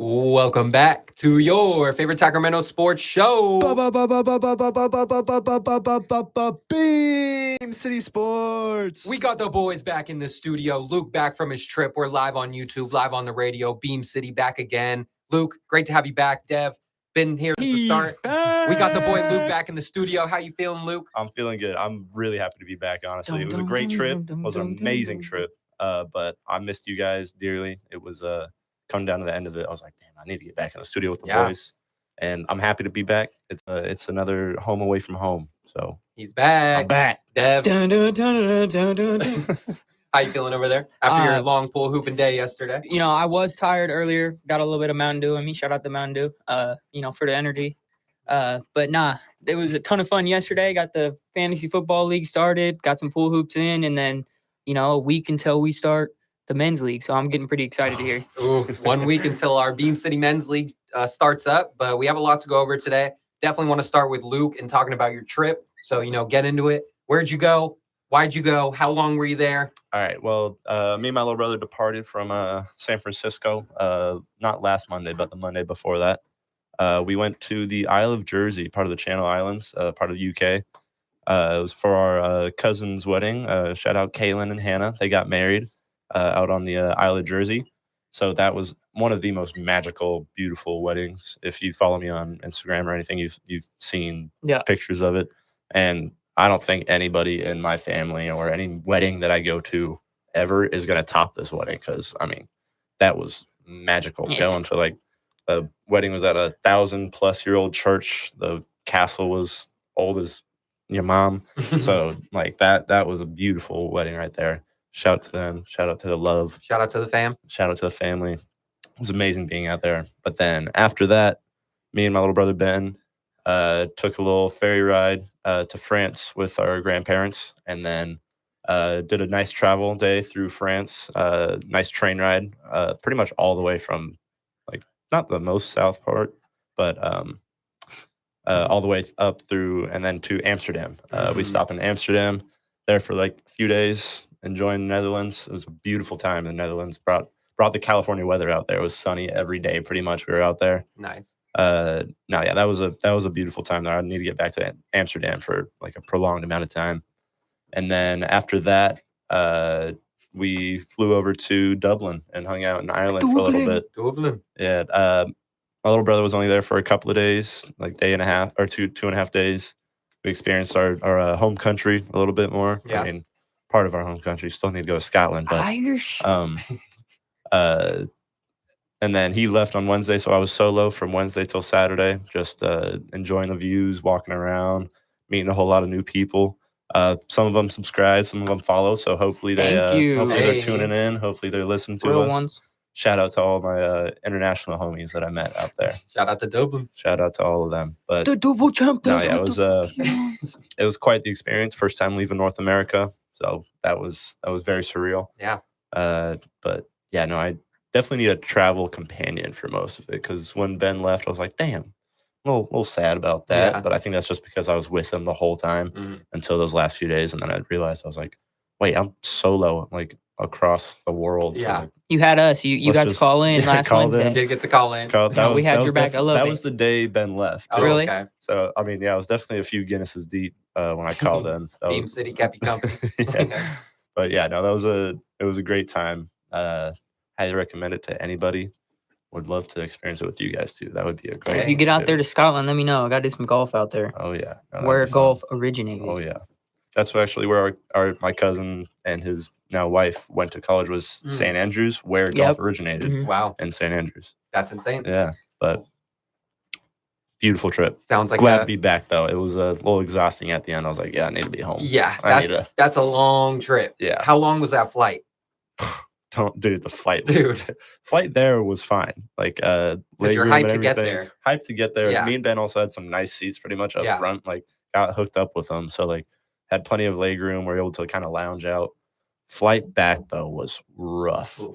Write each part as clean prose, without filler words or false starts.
Welcome back to your favorite Sacramento sports show. Beam City Sports. We got the boys back in the studio. Luke back from his trip. We're live on YouTube, live on the radio. Beam City back again. Luke, great to have you back. Dev, been here since the start. Back. We got the boy Luke back in the studio. How you feeling, Luke? I'm feeling good. I'm really happy to be back, honestly. It was a great trip. It was an amazing trip. But I missed you guys dearly. It was coming down to the end of it. I was like, damn, I need to get back in the studio with the boys. And I'm happy to be back. It's another home away from home. So he's back. I'm back. Dev. How you feeling over there after your long pool hooping day yesterday? You know, I was tired earlier. Got a little bit of Mountain Dew in me. Shout out to Mountain Dew, for the energy. But nah, it was a ton of fun yesterday. Got the fantasy football league started. Got some pool hoops in. And then, a week until we start the men's league. So I'm getting pretty excited to hear. Ooh, 1 week until our Beam City men's league starts up. But we have a lot to go over today. Definitely want to start with Luke and talking about your trip. So, get into it. Where'd you go? Why'd you go? How long were you there? All right. Well, me and my little brother departed from San Francisco, not last Monday, but the Monday before that. We went to the Isle of Jersey, part of the Channel Islands, part of the UK. It was for our cousin's wedding. Shout out Kaylin and Hannah. They got married out on the Isle of Jersey. So that was one of the most magical, beautiful weddings. If you follow me on Instagram or anything, you've seen pictures of it. And I don't think anybody in my family or any wedding that I go to ever is going to top this wedding because, that was magical. Going to the wedding was at 1,000-plus-year-old church. The castle was old as your mom. So that was a beautiful wedding right there. Shout out to them. Shout out to the love. Shout out to the fam. Shout out to the family. It was amazing being out there. But then after that, me and my little brother Ben took a little ferry ride to France with our grandparents, and then did a nice travel day through France. Nice train ride, pretty much all the way from not the most south part, but all the way up through and then to Amsterdam. We stopped in Amsterdam there for a few days, enjoying the Netherlands. It was a beautiful time in the Netherlands. Brought the California weather out there. It was sunny every day, pretty much. We were out there. Nice. That was a beautiful time there. I need to get back to Amsterdam for a prolonged amount of time. And then after that, we flew over to Dublin and hung out in Ireland for a little bit. Dublin. Yeah. My little brother was only there for a couple of days, day and a half or 2.5 days. We experienced our home country a little bit more. Yeah. Part of our home country. Still need to go to Scotland, but Irish. And then he left on Wednesday, so I was solo from Wednesday till Saturday, just enjoying the views, walking around, meeting a whole lot of new people. Some of them subscribe, some of them follow. So hopefully they're tuning in. Hopefully they're listening to Real us. ones. Shout out to all my international homies that I met out there. Shout out to Dublin. Shout out to all of them. But The double champ. it was quite the experience. First time leaving North America, so that was very surreal. Yeah. But yeah, no, I definitely need a travel companion for most of it because when Ben left, I was like, damn. A little sad about that, but I think that's just because I was with him the whole time until those last few days, and then I realized I was like, "Wait, I'm solo, across the world." Yeah, so, you had us. You got to call in last Wednesday. Did get to call in. We had your back a little bit. That was the day Ben left. Oh, really? Okay. So I was definitely a few Guinnesses deep when I called in. Beam City kept you company. Yeah. But yeah, no, it was a great time. Highly recommend it to anybody. Would love to experience it with you guys too. That would be a great. If you get out there to Scotland, let me know. I got to do some golf out there. Oh yeah, Where golf originated. Oh yeah, that's actually where my cousin and his now wife went to college was St. Andrews, where golf originated. Wow, in St. Andrews. That's insane. Yeah, but beautiful trip. Sounds like glad to be back though. It was a little exhausting at the end. I was like, yeah, I need to be home. Yeah, that's a long trip. Yeah. How long was that flight? The flight there was fine. You're hyped to get there. Hyped to get there. Yeah. Me and Ben also had some nice seats pretty much up front. Got hooked up with them. So had plenty of leg room. We're able to kind of lounge out. Flight back though was rough. Ooh.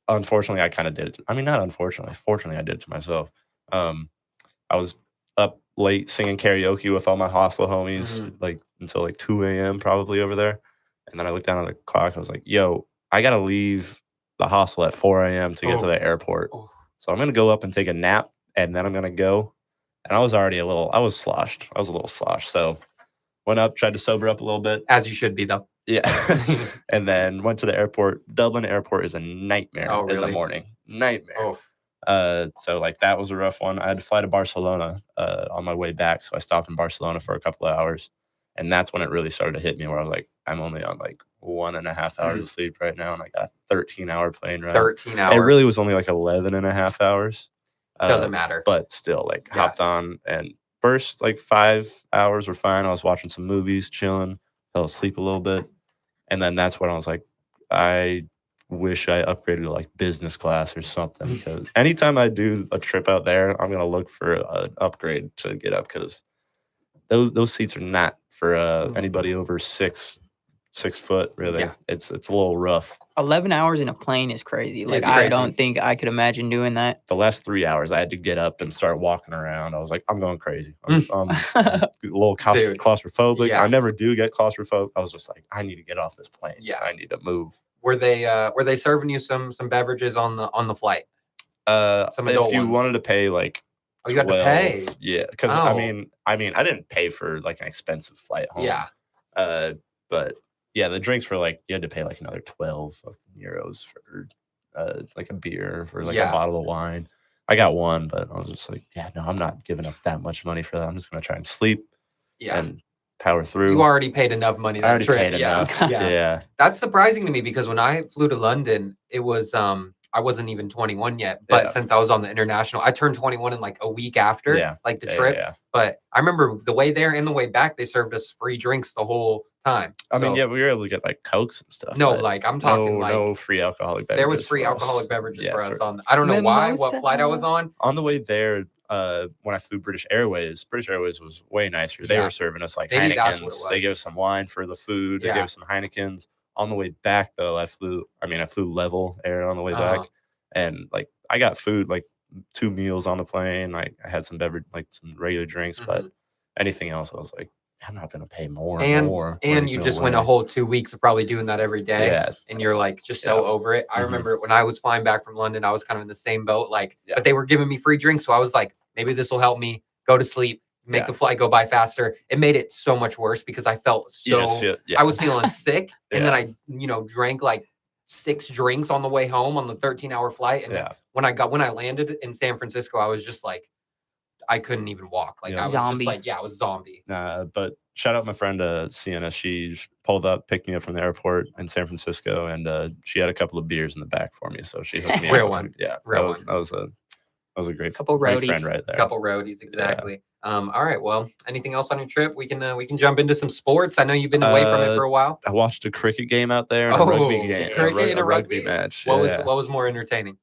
Unfortunately I kind of did it. Not unfortunately. Fortunately I did it to myself. I was up late singing karaoke with all my hostel homies until 2 a.m. probably over there. And then I looked down at the clock. I was like, yo, I got to leave the hostel at 4 a.m. to get to the airport. So I'm going to go up and take a nap, and then I'm going to go. And I was sloshed. I was a little sloshed. So went up, tried to sober up a little bit. As you should be, though. Yeah. And then went to the airport. Dublin airport is a nightmare in the morning. Nightmare. Oh. So like that was a rough one. I had to fly to Barcelona on my way back. So I stopped in Barcelona for a couple of hours. And that's when it really started to hit me where I was like, I'm only on like 1.5 hours of sleep right now. And I got a 13-hour plane ride. 13 hours. It really was only like 11.5 hours. Doesn't matter. But still, like hopped on, and first like 5 hours were fine. I was watching some movies, chilling, fell asleep a little bit. And then that's when I was like, I wish I upgraded to like business class or something, because anytime I do a trip out there, I'm going to look for an upgrade to get up, because those seats are not for anybody over 6 foot, really. Yeah. It's a little rough. 11 hours in a plane is crazy. Like, It's I crazy. don't think I could imagine doing that. The last 3 hours, I had to get up and start walking around. I was like, I'm going crazy. I'm a little Dude. claustrophobic. Yeah. I never do get claustrophobic. I was just like, I need to get off this plane. Yeah. I need to move. Were they serving you some beverages on the flight? Some If adult you ones. wanted to pay like Oh, you had to 12, pay. yeah, because Oh. I mean, I didn't pay for like an expensive flight home. Yeah. But yeah, the drinks were like, you had to pay like another 12 euros for like a beer or like a bottle of wine. I got one, but I was just like, yeah, no, I'm not giving up that much money for that. I'm just gonna try and sleep and power through. You already paid enough money I that already trip. paid enough. Yeah. That's surprising to me, because when I flew to London, it was I wasn't even 21 yet. But since I was on the international, I turned 21 in like a week after like the trip. Yeah. But I remember the way there and the way back, they served us free drinks the whole time. I mean, yeah, we were able to get like Cokes and stuff. No, but like I'm talking like no free alcoholic beverages. there was free for us. alcoholic beverages Yeah, for us on. I don't know what flight I was on. On the way there, when I flew British Airways was way nicer. They Yeah. were serving us like Maybe that's what it Heinekens. was. They gave us some wine for the food. They Yeah. gave us some Heinekens. On the way back, though, I flew level air on the way back. And like I got food, like 2 meals on the plane. Like I had some beverage, like some regular drinks, but anything else, I was like, I'm not gonna pay more and more. And Like, you no just went a way. whole 2 weeks of probably doing that every day. Yeah. And you're like just so over it. I remember when I was flying back from London, I was kind of in the same boat. Like, but they were giving me free drinks, so I was like, maybe this will help me go to sleep, make the flight go by faster. It made it so much worse because I felt I was feeling sick, and then I drank like 6 drinks on the way home on the 13-hour flight. And when I landed in San Francisco, I was just like, I couldn't even walk. Like I was Zombie. just like, I was zombie. But shout out my friend Sienna. She pulled up, picked me up from the airport in San Francisco, and she had a couple of beers in the back for me. So she hooked me up. Real with one. Yeah, Real that was a great Couple great roadies. friend right there. Couple roadies, exactly. All right. Well, anything else on your trip? We can jump into some sports. I know you've been away from it for a while. I watched a cricket game out there and a rugby game. Cricket and a rugby match. What was more entertaining?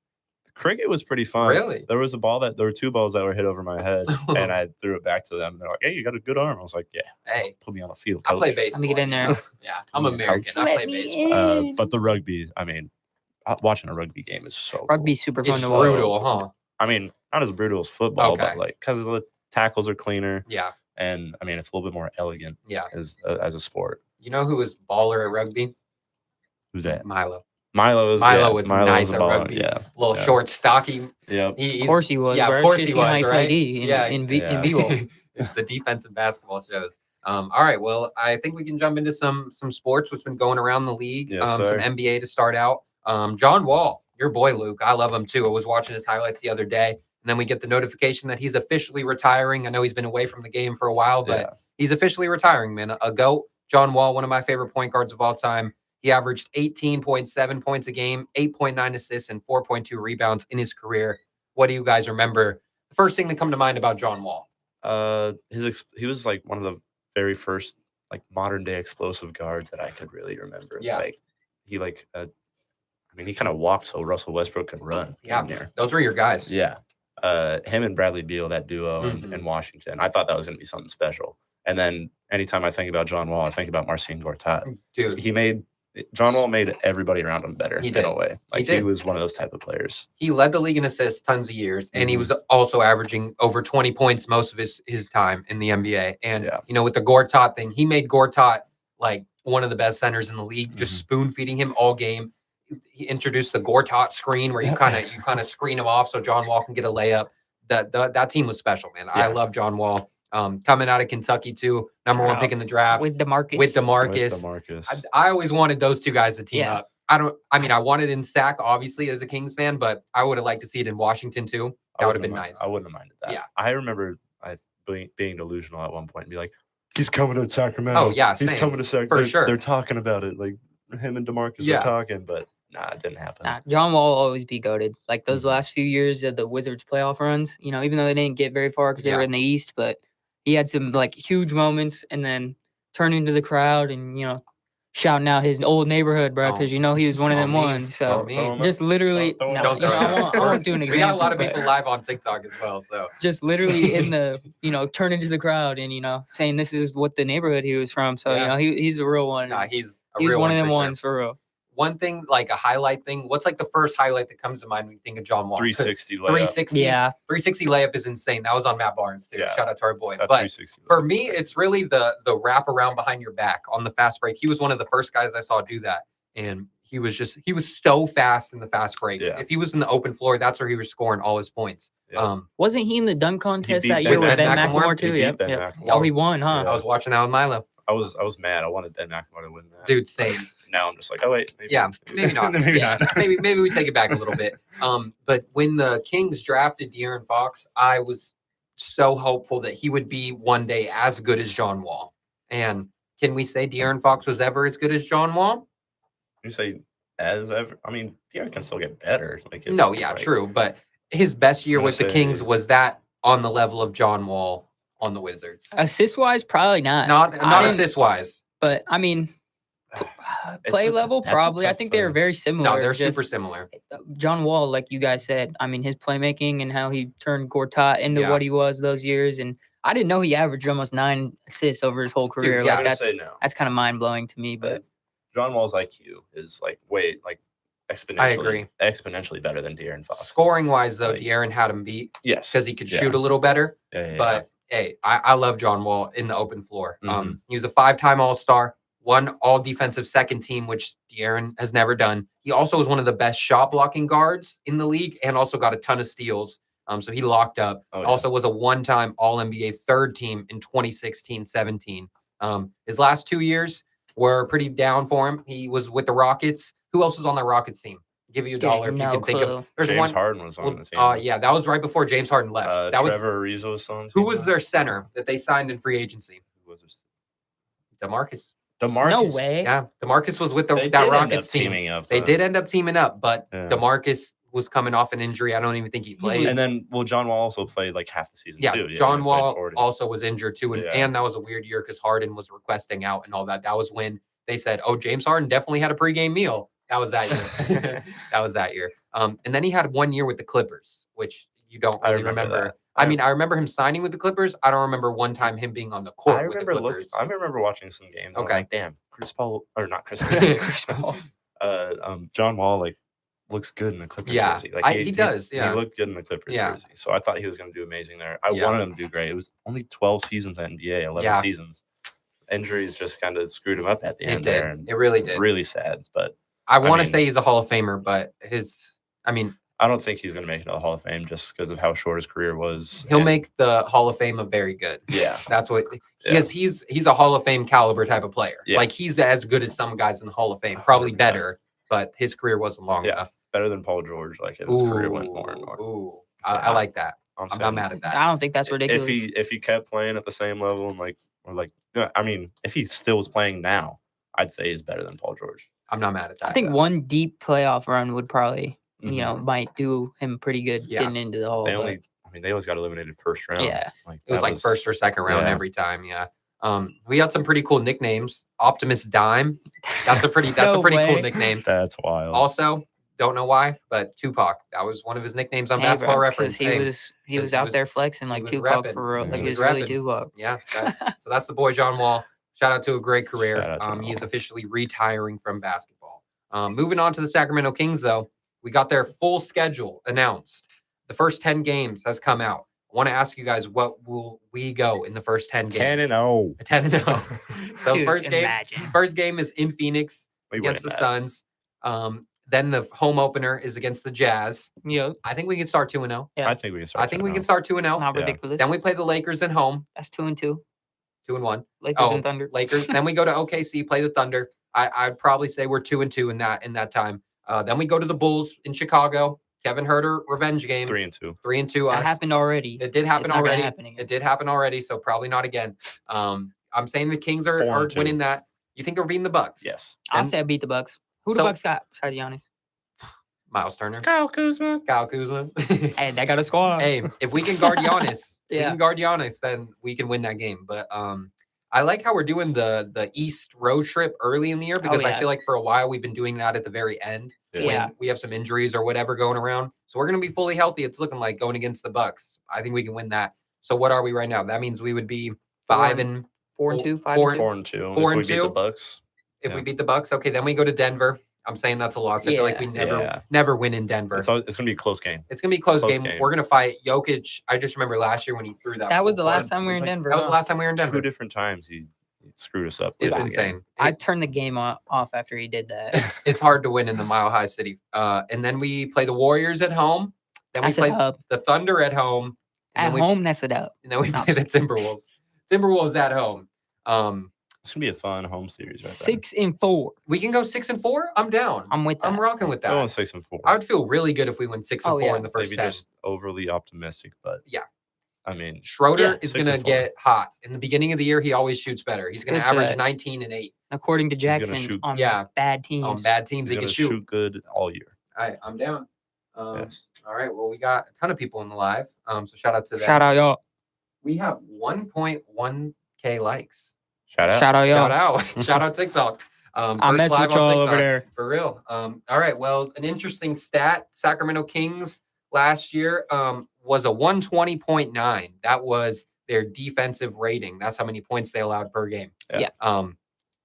Cricket was pretty fun. Really? There were 2 balls that were hit over my head, and I threw it back to them. And they're like, "Hey, you got a good arm." I was like, "Yeah." Hey, put me on the field. I play coach." baseball. Let me get in there. Yeah, I'm American. I play baseball. But the rugby, I mean, watching a rugby game is so Rugby's super fun It's to watch. brutal, huh? I mean, not as brutal as football, Okay. but like because the tackles are cleaner, Yeah, and I mean it's a little bit more elegant yeah. as a sport. You know who was baller at rugby? Who's that? Milo. Milo was nice a at baller, rugby. Yeah, Little short, stocky. Yep. Of course he was. Yeah, bro. of course Should've he seen how was. Right? played in Yeah. B-ball. It's the defensive basketball shows. All right. Well, I think we can jump into some sports what's been going around the league. Yes, some sir. NBA to start out. John Wall, your boy Luke. I love him too. I was watching his highlights the other day, and then we get the notification that he's officially retiring. I know he's been away from the game for a while, but he's officially retiring, man. A GOAT. John Wall, one of my favorite point guards of all time. He averaged 18.7 points a game, 8.9 assists, and 4.2 rebounds in his career. What do you guys remember? The first thing that come to mind about John Wall? He was like one of the very first like modern day explosive guards that I could really remember. Yeah. Like he he kind of walked so Russell Westbrook could run. Yeah, in there. those were your guys. Yeah. Him and Bradley Beal, that duo in Washington. I thought that was going to be something special. And then anytime I think about John Wall, I think about Marcin Gortat. Dude, John Wall made everybody around him better He in did. a way. Like he was one of those type of players. he led the league in assists tons of years, and he was also averaging over 20 points most of his time in the NBA. And, with the Gortat thing, he made Gortat like one of the best centers in the league, just spoon feeding him all game. he introduced the Gortat screen where you kind of screen him off so John Wall can get a layup. That team was special, man. I love John Wall. Coming out of Kentucky too, number one pick in the draft with DeMarcus. With DeMarcus. I always wanted those two guys to team up. I wanted in Sac, obviously, as a Kings fan, but I would have liked to see it in Washington too. That would have been nice. I wouldn't have minded that. Yeah. I remember being delusional at one point and be like, He's coming to Sacramento. Oh, yeah, He's same. coming to Sacramento. For sure. They're talking about it. Like, him and DeMarcus are talking, but nah, it didn't happen. Nah, John Wall will always be goated. Like those last few years of the Wizards playoff runs, even though they didn't get very far because they were in the East, but he had some like huge moments and then turn into the crowd and, shouting out his old neighborhood, bro, because he was one of them ones. So just literally, I won't do an example. We got a lot of people live on TikTok as well. So just literally in the, turn into the crowd and, saying this is what the neighborhood he was from. So, he's a real one. Nah, he's one of them for ones for real. One thing, like a highlight thing. What's like the first highlight that comes to mind when you think of John Wall? 360 layup. 360. Yeah. 360 layup is insane. That was on Matt Barnes too. Yeah. Shout out to our boy. That But 360 for me, it's really the wrap around behind your back on the fast break. He was one of the first guys I saw do that. And he was so fast in the fast break. Yeah. If he was in the open floor, that's where he was scoring all his points. Yeah. Wasn't he in the dunk contest beat that year with Ben Ben McLemore? McLemore too? He beat Yep. Ben Yep. McLemore. Oh, he won, huh? I was watching that with Milo. I was mad. I wanted Ben McLemore to win that. Dude, same. Now I'm just like, oh wait, maybe not. maybe not. maybe we take it back a little bit. But when the Kings drafted De'Aaron Fox, I was so hopeful that he would be one day as good as John Wall. And can we say De'Aaron Fox was ever as good as John Wall? You say as ever? I mean, De'Aaron can still get better. True. But his best year with the Kings was that on the level of John Wall on the Wizards. Assist wise, probably not. Not assist wise. But I mean, play level, probably. I think they are very similar. No, they're super similar. John Wall, like you guys said, I mean, his playmaking and how he turned Gortat into what he was those years. And I didn't know he averaged almost 9 assists over his whole career. Dude, that's kind of mind blowing to me. But John Wall's IQ is exponentially. I agree. Exponentially better than De'Aaron Fox. Scoring wise, though, De'Aaron had him beat. Yes. Because he could shoot a little better. But hey, I love John Wall in the open floor. He was a 5-time All-Star. Won all defensive second team, which De'Aaron has never done. He also was one of the best shot blocking guards in the league and also got a ton of steals. So he locked up. Also was a 1-time All-NBA third team in 2016-17. His last 2 years were pretty down for him. He was with the Rockets. Who else was on the Rockets team? Give you a dollar if you can think of. There's James Harden was on the team. That was right before James Harden left. Trevor Ariza was on the team. Who was their center that they signed in free agency? Who was DeMarcus. No way. Yeah, DeMarcus was with that Rockets team. They did end up teaming up, but DeMarcus was coming off an injury. I don't even think he played. And then, John Wall also played like half the season too. John Wall also was injured too, and that was a weird year because Harden was requesting out and all that. That was when they said, "Oh, James Harden definitely had a pregame meal." That was that year. That was that year. And then he had 1 year with the Clippers, which you don't really remember. I mean, I remember him signing with the Clippers. I don't remember one time him being on the court with the Clippers. I remember watching some games. Okay. Like, damn, Chris Paul or not Chris Paul. John Wall looks good in the Clippers jersey. He does. Yeah, he looked good in the Clippers jersey. So I thought he was going to do amazing there. I wanted him to do great. It was only 12 seasons in the NBA, 11 seasons. Injuries just kind of screwed him up at the end there. And it really did. Really sad, but I want to say he's a Hall of Famer, but I don't think he's going to make it to the Hall of Fame just because of how short his career was. He'll make the Hall of Fame a very good. Yeah. That's what because he's a Hall of Fame caliber type of player. Yeah. Like he's as good as some guys in the Hall of Fame, probably better, but his career wasn't long enough. Better than Paul George. Like his career went more and more. I like that. I'm not mad at that. I don't think that's ridiculous. If he kept playing at the same level and if he still was playing now, I'd say he's better than Paul George. I'm not mad at that. I think one deep playoff run would probably might do him pretty good getting into the Hall. They always got eliminated first round. Yeah. It was first or second round every time. Yeah. We got some pretty cool nicknames. Optimus Dime. That's a pretty cool nickname. That's wild. Also, don't know why, but Tupac. That was one of his nicknames on Basketball Reference. He was out there flexing like Tupac for real. Like he was really Tupac. Yeah. So that's the boy John Wall. Shout out to a great career. He's officially retiring from basketball. Moving on to the Sacramento Kings, though. We got their full schedule announced. The first 10 games has come out. I want to ask you guys, what will we go in the first 10 games? 10-0. 10-0. So Dude, first game is in Phoenix against the Suns. Then the home opener is against the Jazz. Yep. I think we can start 2-0. Yeah. I think we can start. I think we can start 2-0. Not Yeah. ridiculous. Then we play the Lakers at home, That's 2-2. 2-1. Lakers and Thunder. Lakers. Then we go to OKC, play the Thunder. I'd probably say we're 2-2 in that time. Then we go to the Bulls in Chicago. Kevin Huerter revenge game. 3-2. 3-2 That us. happened already. It did happen It's not gonna already. happen again. It did happen already, so probably not again. I'm saying the Kings are 4-2. winning that. You think they're beating the Bucks? Yes. I'll Then- say I beat the Bucks. Who So- the Bucks got besides Giannis? Miles Turner. Kyle Kuzma. Kyle Kuzma. Hey, they got a squad. Hey, if we can guard Giannis, Yeah. then we can win that game. But I like how we're doing the East road trip early in the year because I yeah. feel like for a while we've been doing that at the very end when Yeah. we have some injuries or whatever going around. So we're gonna be fully healthy. It's looking like going against the Bucks. I think we can win that. So what are we right now? That means we would be 5-2, 4-2, 5-2. 4-2. 4 If and we beat 2? the Bucks. if we Yeah. beat the Bucks. Okay, then we go to Denver. I'm saying that's a loss. I feel like we Yeah. never win in Denver. It's gonna be a close game. It's gonna be a close game. game. We're gonna fight Jokic. I just remember last year when he threw that. That was full the last court. time we were in It was like- Denver. That was huh? the last time we were in Denver. 2 different times he screwed us up. It's late in the game. insane. I turned the game off after he did that. It's hard to win in the Mile High City. And then we play the Warriors at home. Then we That's a play dub. the Thunder at home. And At then home, that's a dub. And then we No, play the Timberwolves. Timberwolves at home. It's gonna be a fun home series. Right 6-4. We can go 6-4. I'm down. I'm with that. I'm rocking with there. that. Going 6-4. I would feel really good if we went 6-4 Oh, yeah. in the first Maybe 10. just overly optimistic, but Yeah. I mean, Schroeder Yeah. is going to 6-4. get hot. In the beginning of the year, he always shoots better. He's going to If, average uh, 19 and 8 According to gonna Jackson, shoot- on Yeah. bad teams. on bad teams. he's He gonna can shoot. shoot good all year. I'm down. Yes. All right. Well, we got a ton of people in the live. So shout out to them. Shout out, y'all. We have 1.1K likes. Shout out. Shout out, y'all. Shout out. Shout out TikTok. I First mess live with on y'all over TikTok, there. For real. All right. Well, an interesting stat. Sacramento Kings last year was a 120.9. That was their defensive rating. That's how many points they allowed per game. Yeah.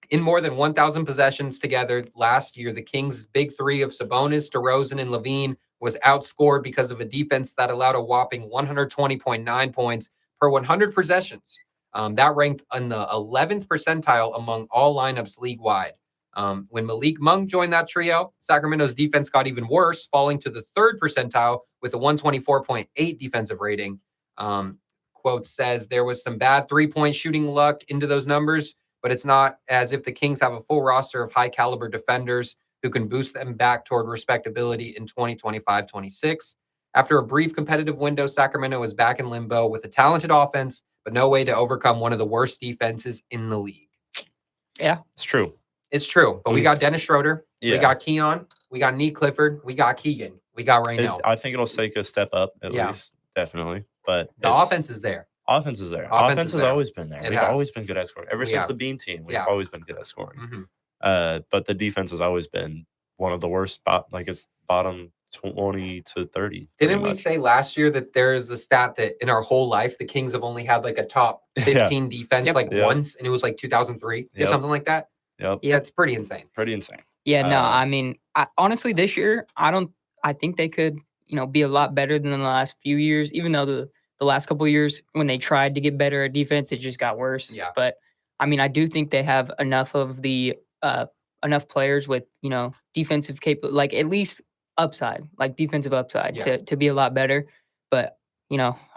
In more than 1,000 possessions together last year, the Kings' big three of Sabonis, DeRozan, and Levine was outscored because of a defense that allowed a whopping 120.9 points per 100 possessions. That ranked in the 11th percentile among all lineups league-wide. When Malik Monk joined that trio, Sacramento's defense got even worse, falling to the 3rd percentile with a 124.8 defensive rating. Quote says there was some bad three-point shooting luck into those numbers, but it's not as if the Kings have a full roster of high-caliber defenders who can boost them back toward respectability in 2025-26. After a brief competitive window, Sacramento is back in limbo with a talented offense, but no way to overcome one of the worst defenses in the league. It's true. It's true, but we got Dennis Schroeder, we Yeah. got Keon, we got Nee Clifford, we got Keegan, we got Raynell. I think it'll take a step up at Yeah. least, definitely. But The it's- offense is there. offense is there. Offense Offense is has there. always been there. It We've has. always been good at scoring. Ever We since have. the Beam team, we've Yeah. always been good at scoring. Mhm. But the defense has always been one of the worst. It's bottom 20 to 30. pretty Didn't we much. say last year that there's a stat that in our whole life, the Kings have only had like a top 15 defense Yep. like Yep. once, and it was like 2003 or Yep. something like that? Yep. Yeah, it's pretty insane. Pretty insane. Yeah, no, Uh, I mean, honestly, this year, I think they could, be a lot better than the last few years, even though the last couple of years when they tried to get better at defense, it just got worse. Yeah. But I mean, I do think they have enough of the, enough players with, defensive like at least upside, like defensive upside Yeah. to be a lot better. But,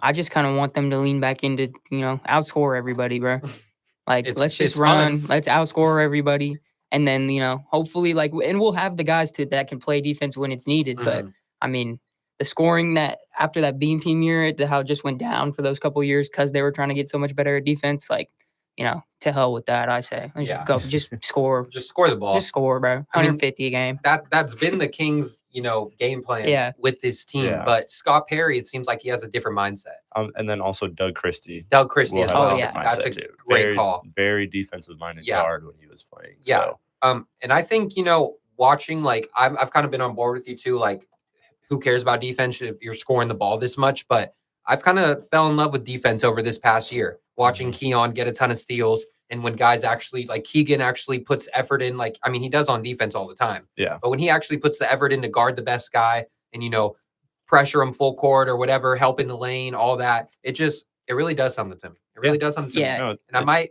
I just kind of want them to lean back into, outscore everybody, bro. Like, It's- let's just it's fun. run, let's outscore everybody. And then, hopefully, and we'll have the guys that can play defense when it's needed. But Mhm. I mean, the scoring that after that Beam team year, how it just went down for those couple of years because they were trying to get so much better at defense. Like, to hell with that, I say. Let's Yeah. just score. Just score the ball. Just score, bro. I mean, 150 a game. That's been the Kings, game plan Yeah. with this team. Yeah. But Scott Perry, it seems like he has a different mindset. And then also Doug Christie. Doug Christie will as have a well. yeah. different That's a mindset, too. great very, call. Very defensive minded Yeah. guard when he was playing. Yeah. So, And I think, watching, like, I've kind of been on board with you too. Like, who cares about defense if you're scoring the ball this much? But I've kind of fell in love with defense over this past year, watching Keon get a ton of steals. And when guys actually, like Keegan actually puts effort in, like, I mean, he does on defense all the time. Yeah. But when he actually puts the effort in to guard the best guy and, pressure him full court or whatever, help in the lane, all that, it really does something to him. It really does something to Yeah. me. no, And I might,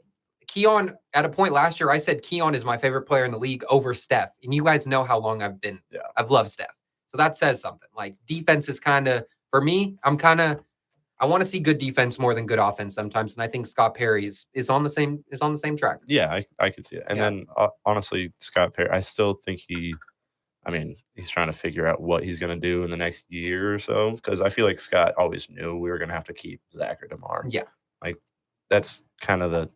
Keon, at a point last year, I said Keon is my favorite player in the league over Steph. And you guys know how long I've loved Steph. So that says something. Like defense is kind of, for me, I want to see good defense more than good offense sometimes. And I think Scott Perry is on the same track. Yeah, I could see it. And then honestly, Scott Perry, I still think he's trying to figure out what he's going to do in the next year or so. Because I feel like Scott always knew we were going to have to keep Zach or DeMar. Yeah. Like that's kind of the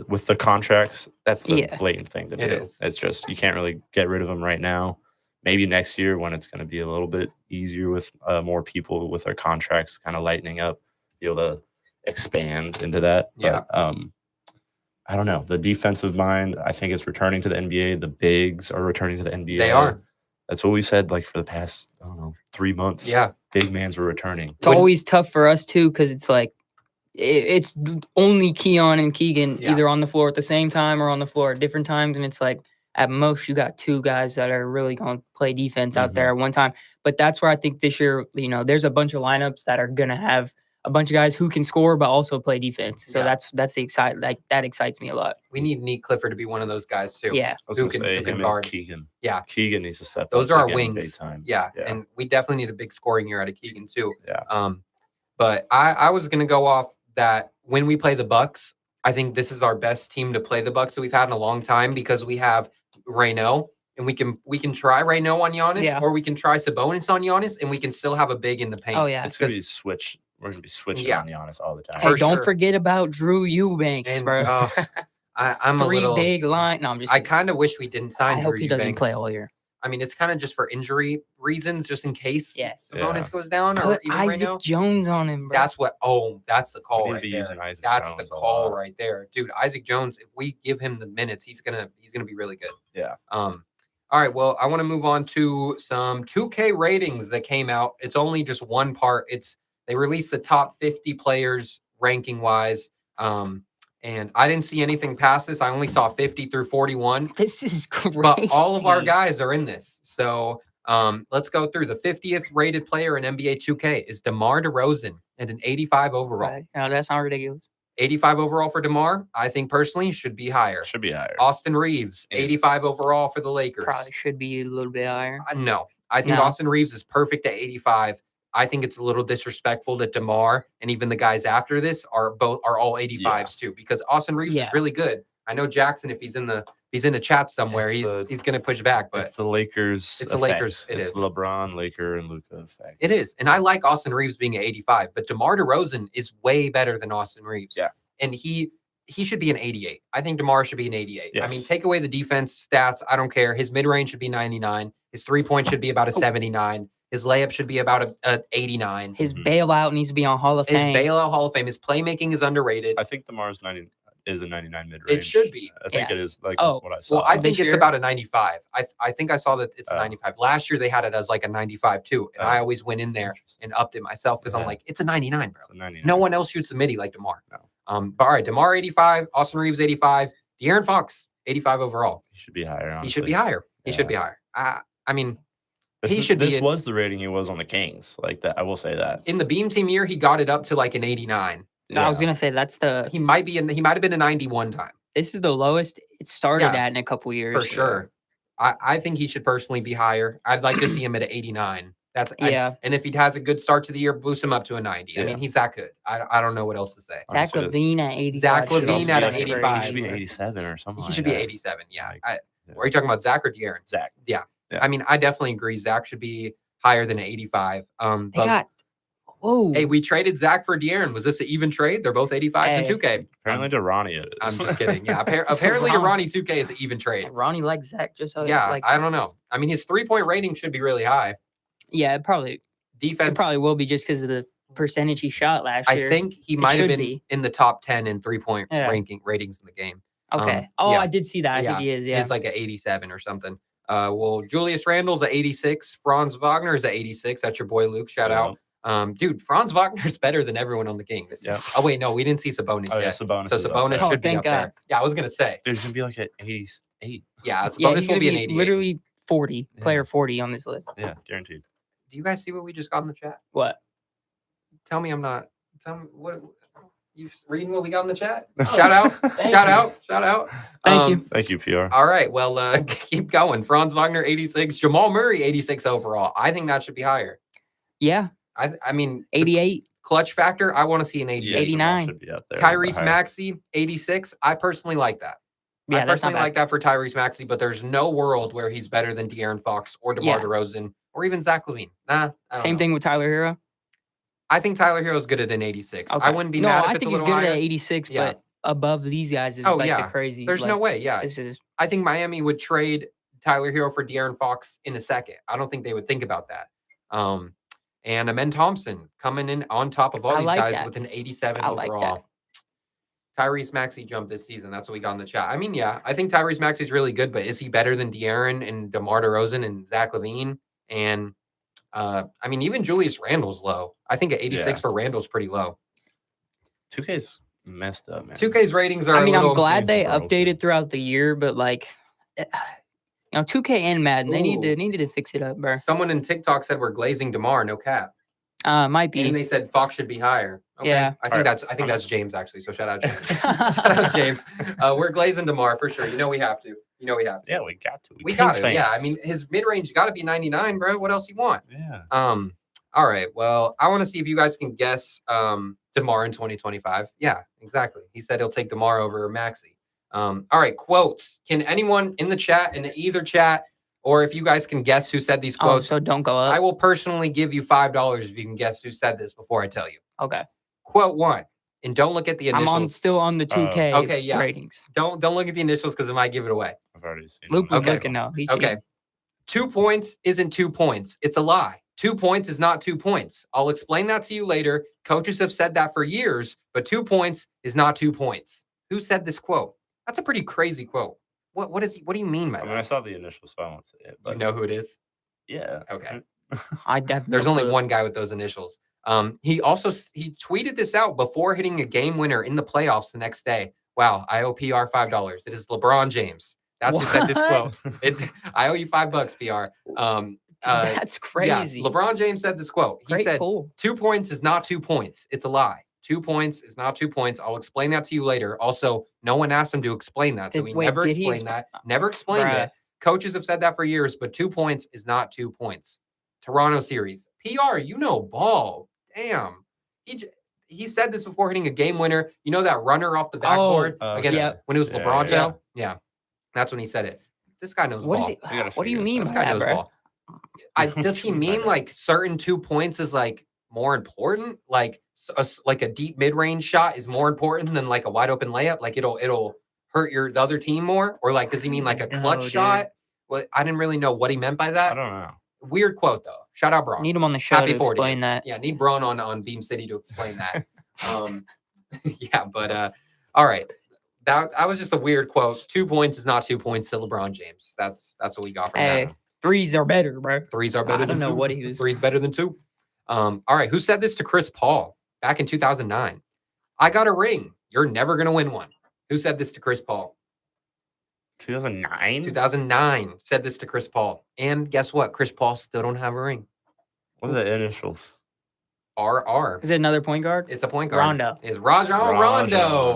with the contracts, that's the blatant thing to do. It's just you can't really get rid of them right now. Maybe next year when it's going to be a little bit easier with more people with their contracts kind of lightening up, be able to expand into that. Yeah. But, I don't know. The defensive mind, I think, is returning to the NBA. The bigs are returning to the NBA. They are. That's what we said like for the past, 3 months. Yeah. Big mans were returning. It's always tough for us too because it's like it's only Keon and Keegan either on the floor at the same time or on the floor at different times, and it's like at most you got two guys that are really going to play defense out there at one time. But that's where I think this year, there's a bunch of lineups that are going to have a bunch of guys who can score but also play defense. So that's the that excites me a lot. We need Nick Clifford to be one of those guys too. Yeah, who can guard. Keegan. Yeah, Keegan needs to step up. Those are our big wings. Time. Yeah, and we definitely need a big scoring year out of Keegan too. Yeah. But I was gonna go off that when we play the Bucks, I think this is our best team to play the Bucks that we've had in a long time because we have Rayno. And we can try Rayno on Giannis, or we can try Sabonis on Giannis, and we can still have a big in the paint. Oh yeah, it's gonna be switch. We're gonna be switching on Giannis all the time. Hey, don't forget about Drew Eubanks, bro. I'm a little big line. No, I'm just. I kind of wish we didn't sign. I hope he doesn't play all year. I mean, it's kind of just for injury reasons, just in case Sabonis goes down. Put Or even Isaac Rayno. Jones on him, bro. That's the call right there. That's Jones the call right there, dude. Isaac Jones. If we give him the minutes, he's gonna be really good. Yeah. All right, well, I want to move on to some 2K ratings that came out. It's only just one part. They released the top 50 players ranking wise. And I didn't see anything past this. I only saw 50 through 41. This is crazy. But all of our guys are in this. So let's go through. The 50th rated player in NBA 2K is DeMar DeRozan and an 85 overall. Right. No, that's not ridiculous. 85 overall for DeMar, I think personally should be higher. Should be higher. Austin Reeves, 85 overall for the Lakers. Probably should be a little bit higher. No, I think Austin Reeves is perfect at 85. I think it's a little disrespectful that DeMar and even the guys after this are all 85s too, because Austin Reeves is really good. I know Jackson, if he's in the chat somewhere, he's going to push back. But it's the Lakers. It's the Lakers. It's LeBron, Laker, and Luka effect. It is, and I like Austin Reeves being at 85, but DeMar DeRozan is way better than Austin Reeves. Yeah, and he should be an 88. I think DeMar should be an 88. Yes. I mean, take away the defense stats. I don't care. His mid-range should be 99. His three-point should be about a 79. His layup should be about a 89. His bailout needs to be on Hall of Fame. His bailout Hall of Fame. His playmaking is underrated. I think DeMar's 90 is a 99 mid-range. It should be. I think it is. Like that's what I saw. Well, I think it's about a 95. I think I saw that it's a 95. Last year they had it as like a 95 too, and I always went in there and upped it myself because I'm like, it's a 99, bro. It's a 99. No one else shoots the midi like DeMar. No. But all right, DeMar 85, Austin Reeves 85, De'Aaron Fox 85 overall. He should be higher. Honestly. He should be higher. He should be higher. I mean, this was the rating he was on the Kings. Like that, I will say that. In the Beam Team year, he got it up to like an 89. I was gonna say he might have been a 91 time. This is the lowest it started at in a couple years. For sure. I think he should personally be higher. I'd like to see him at an 89. And if he has a good start to the year, boost him up to a 90. I mean, he's that good. I don't know what else to say. Zach LaVine at 85. Zach LaVine at an 85. He should be 87 or something. He should be 87. Yeah. Are you talking about Zach or De'Aaron? Zach. Yeah. I mean, I definitely agree. Zach should be higher than an 85. Hey, we traded Zach for De'Aaron. Was this an even trade? They're both 85s in 2K. Apparently to Ronnie it is. I'm just kidding. Yeah, apparently to Ronnie 2K it's an even trade. Ronnie likes Zach just how I don't know. I mean, his 3-point rating should be really high. Yeah, defense. It probably will be just because of the percentage he shot last year. I think he might have been in the top 10 in 3-point ratings in the game. Okay. I did see that. I think he is. Yeah, he's like an 87 or something. Well, Julius Randle's at 86. Franz Wagner's at 86. That's your boy Luke. Shout out. Dude, Franz Wagner's better than everyone on the Kings. Yeah. Oh wait, no, we didn't see Sabonis yet. Yeah, Sabonis. So Sabonis should be up there. Yeah, I was gonna say. There's gonna be like an 88. Yeah, Sabonis will be an 88. Literally 40, player 40 on this list. Yeah, guaranteed. Do you guys see what we just got in the chat? What? Tell me what. You reading what we got in the chat? Shout out. Shout out. Thank you. Thank you, PR. All right. Well, keep going. Franz Wagner, 86. Jamal Murray, 86 overall. I think that should be higher. Yeah. I mean, 88. Clutch factor, I want to see an 88. 89. Should be up there. Tyrese Maxey, 86. I personally like that. Yeah, I that's not personally bad. like that for Tyrese Maxey, but there's no world where he's better than De'Aaron Fox or DeMar DeRozan or even Zach LaVine. Nah. Same thing with Tyler Hero. I think Tyler Hero's good at an 86. Okay. I wouldn't be mad if I it's think a he's little good higher. at 86, Yeah. but above these guys is Oh, like yeah. the crazy. There's no way. Yeah. This is I think Miami would trade Tyler Hero for De'Aaron Fox in a second. I don't think they would think about that. And Amen Thompson coming in on top of all these guys with an 87 overall. Tyrese Maxey jumped this season. That's what we got in the chat. I mean, yeah, I think Tyrese Maxey's really good, but is he better than De'Aaron and DeMar DeRozan and Zach LaVine? And I mean, even Julius Randle's low. I think at 86 for Randle's pretty low. 2K's messed up, man. 2K's ratings are. I mean, a little, I'm glad they updated throughout the year, but like, 2K and Madden, they needed to fix it up, bro. Someone in TikTok said we're glazing DeMar, no cap. Might be. And they said Fox should be higher. Okay. Yeah. I think that's James actually. So shout out James. Shout out James. We're glazing DeMar for sure. You know we have to. Yeah, we got to. We got to. Yeah. I mean, his mid range got to be 99, bro. What else you want? Yeah. All right. Well, I want to see if you guys can guess DeMar in 2025. Yeah, exactly. He said he'll take DeMar over Maxey. All right. Quotes. Can anyone in the chat, in either chat, or if you guys can guess who said these quotes? So don't go up. I will personally give you $5 if you can guess who said this before I tell you. Okay. Quote 1. And don't look at the initials. I'm still on the 2K ratings. Don't look at the initials because it might give it away. I've already seen Luke was Okay. looking now. Okay. 2 points isn't 2 points. It's a lie. 2 points is not 2 points. I'll explain that to you later. Coaches have said that for years, but 2 points is not 2 points. Who said this quote? That's a pretty crazy quote. What do you mean by that? I saw the initials, so I won't say it. But You know who it is? yeah. Okay. I definitely. There's only one guy with those initials. He tweeted this out before hitting a game winner in the playoffs the next day. Wow, I owe PR $5. It is LeBron James. That's who said this quote. I owe you $5, PR. That's crazy. Yeah, LeBron James said this quote. He said, 2 points is not 2 points. It's a lie. 2 points is not 2 points. I'll explain that to you later. Also, no one asked him to explain that. So he never explained that. Never explained it. Coaches have said that for years, but 2 points is not 2 points. Toronto series. PR, ball. Damn. He said this before hitting a game winner. You know that runner off the backboard against when it was LeBron? Yeah. That's when he said it. This guy knows ball. What do you mean This by guy that, knows bro? ball. Does he mean like certain 2 points is like more important? Like a deep mid-range shot is more important than like a wide open layup? Like it'll hurt the other team more? Or like does he mean like a clutch shot? Well, I didn't really know what he meant by that. I don't know. Weird quote though. Shout out Braun. Need him on the show Happy to 40th. explain that. Yeah, need Braun on Beam City to explain that. Yeah, but all right. That was just a weird quote. 2 points is not 2 points to LeBron James. That's what we got from that. Threes are better, bro. Threes are better I than don't know two. what he was. Threes better than 2. All right. Who said this to Chris Paul back in 2009? I got a ring. You're never going to win one. Who said this to Chris Paul? 2009? 2009 said this to Chris Paul. And guess what? Chris Paul still don't have a ring. What are the initials? RR. Is it another point guard? It's a point guard. Rondo. It's Rajon Rondo.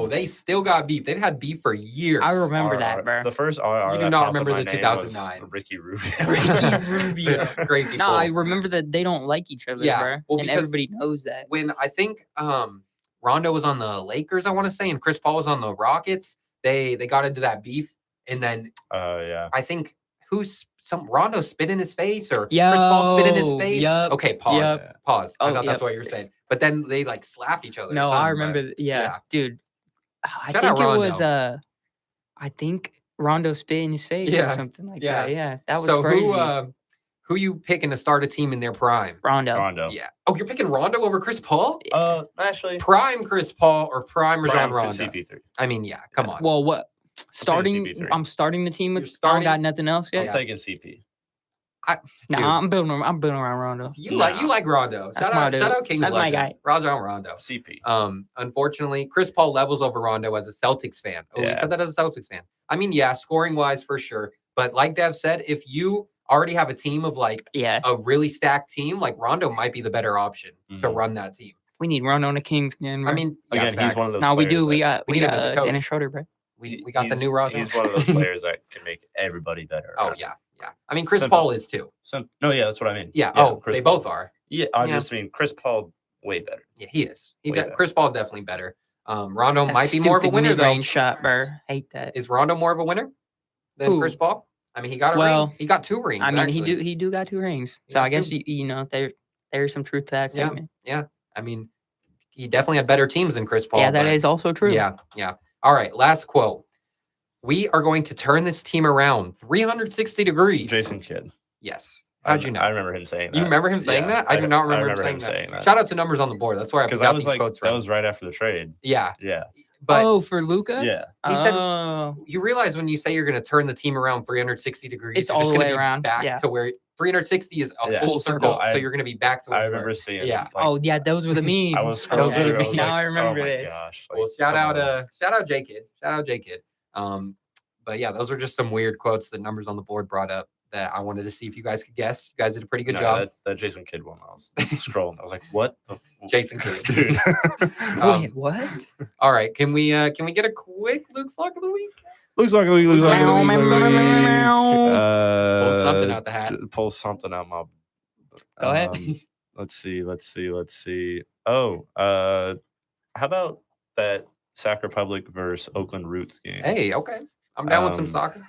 Rajon. They still got beef. They've had beef for years. I remember RR. that, bro. The first RR. You do that not popped up remember my the name 2009. was Ricky Rubio. Ricky Rubio. Crazy. No, pull. I remember that they don't like each other, Yeah, bro. well, And because everybody knows that. When I think Rondo was on the Lakers, I want to say, and Chris Paul was on the Rockets, they got into that beef. And then yeah. I think Rondo spit in his face or Chris Paul spit in his face. Yep. Okay, pause. Yep. Pause. I Oh, thought that's yep. what you were saying. But then they like slapped each other. or No, something, I remember. but- Yeah, dude. I Shout think out it was Rondo. I think Rondo spit in his face Yeah, or something like yeah. that. Yeah, that was So crazy. who you picking to start a team in their prime? Rondo. Yeah. Oh, you're picking Rondo over Chris Paul? Actually. Prime Chris Paul or prime Rajon Prime Rondo? CP3. I mean, yeah. Come on. Well, what? Starting? CP3. I'm starting the team You're with. I starting- don't got nothing else I'm yet. taking CP. Dude. Nah, I'm building around Rondo. You like Rondo. That's Shout my out, dude. shout out Kings That's my legend. guy. Rajon Rondo. CP. Unfortunately, Chris Paul levels over Rondo as a Celtics fan. Oh, he Yeah. said that as a Celtics fan. I mean, yeah, scoring wise for sure. But like Dev said, if you already have a team of like Yeah, a really stacked team, like Rondo might be the better option to Mhm. run that team. We need run on the Kings again, bro. I mean, yeah, Again, he's one of those. No, we do. players We that- got we need him as a coach. Dennis Schroeder, bro. we got the new he's- roster. He's one of those players that can make everybody better. Oh around him. yeah. I mean, Chris Simple. Paul is too. No, yeah, that's what I mean. Yeah. Chris They Paul. both are. Yeah, I Yeah. just mean Chris Paul way better. Yeah, he is. Way better. Chris Paul definitely better. Rondo That might be more of a stupid winner though. mid-range shot, bro. Hate that. Is Rondo more of a winner than Who? Chris Paul? I mean, he got a Well, ring. He got 2 rings. I mean, actually. he do got 2 rings. He So got I guess 2. there's some truth to that Yeah. statement. I mean, he definitely had better teams than Chris Paul. Yeah, that but- is also true. Yeah. All right, last quote. We are going to turn this team around 360 degrees. Jason Kidd. Yes. How'd you know? I remember him saying that. You remember him saying Yeah, that? I do not remember him remember saying that. that. Shout out to Numbers on the Board. That's where I Because got that was these like quotes that from. was right after the trade. Yeah, Yeah, but oh, for Luca? yeah. He said- Oh. you realize when you say you're going to turn the team around 360 degrees, It's you're all just the gonna way be around, back yeah. to where 360 is a Yeah. full circle. No, So you're going to be back to where I you were. remember seeing. Yeah. Like, Oh, yeah, those were the memes. I was Those scrolling were the through, I was memes. Now like, I remember oh my this. Gosh, Well, like, shout come out on. J Kid. Shout out J Kid. But yeah, those are just some weird quotes that Numbers on the Board brought up that I wanted to see if you guys could guess. You guys did a pretty good No, job. That Jason Kidd one. I was scrolling. I was like, what? Jason Kidd. Dude. Wait, what? All right, can we get a quick Luke's Lock of the Week? Looks like Pull Pull something out the hat. Pull something out my. Go ahead. Let's see. Oh, how about that Sac Republic versus Oakland Roots game? Hey, okay. I'm down with some soccer.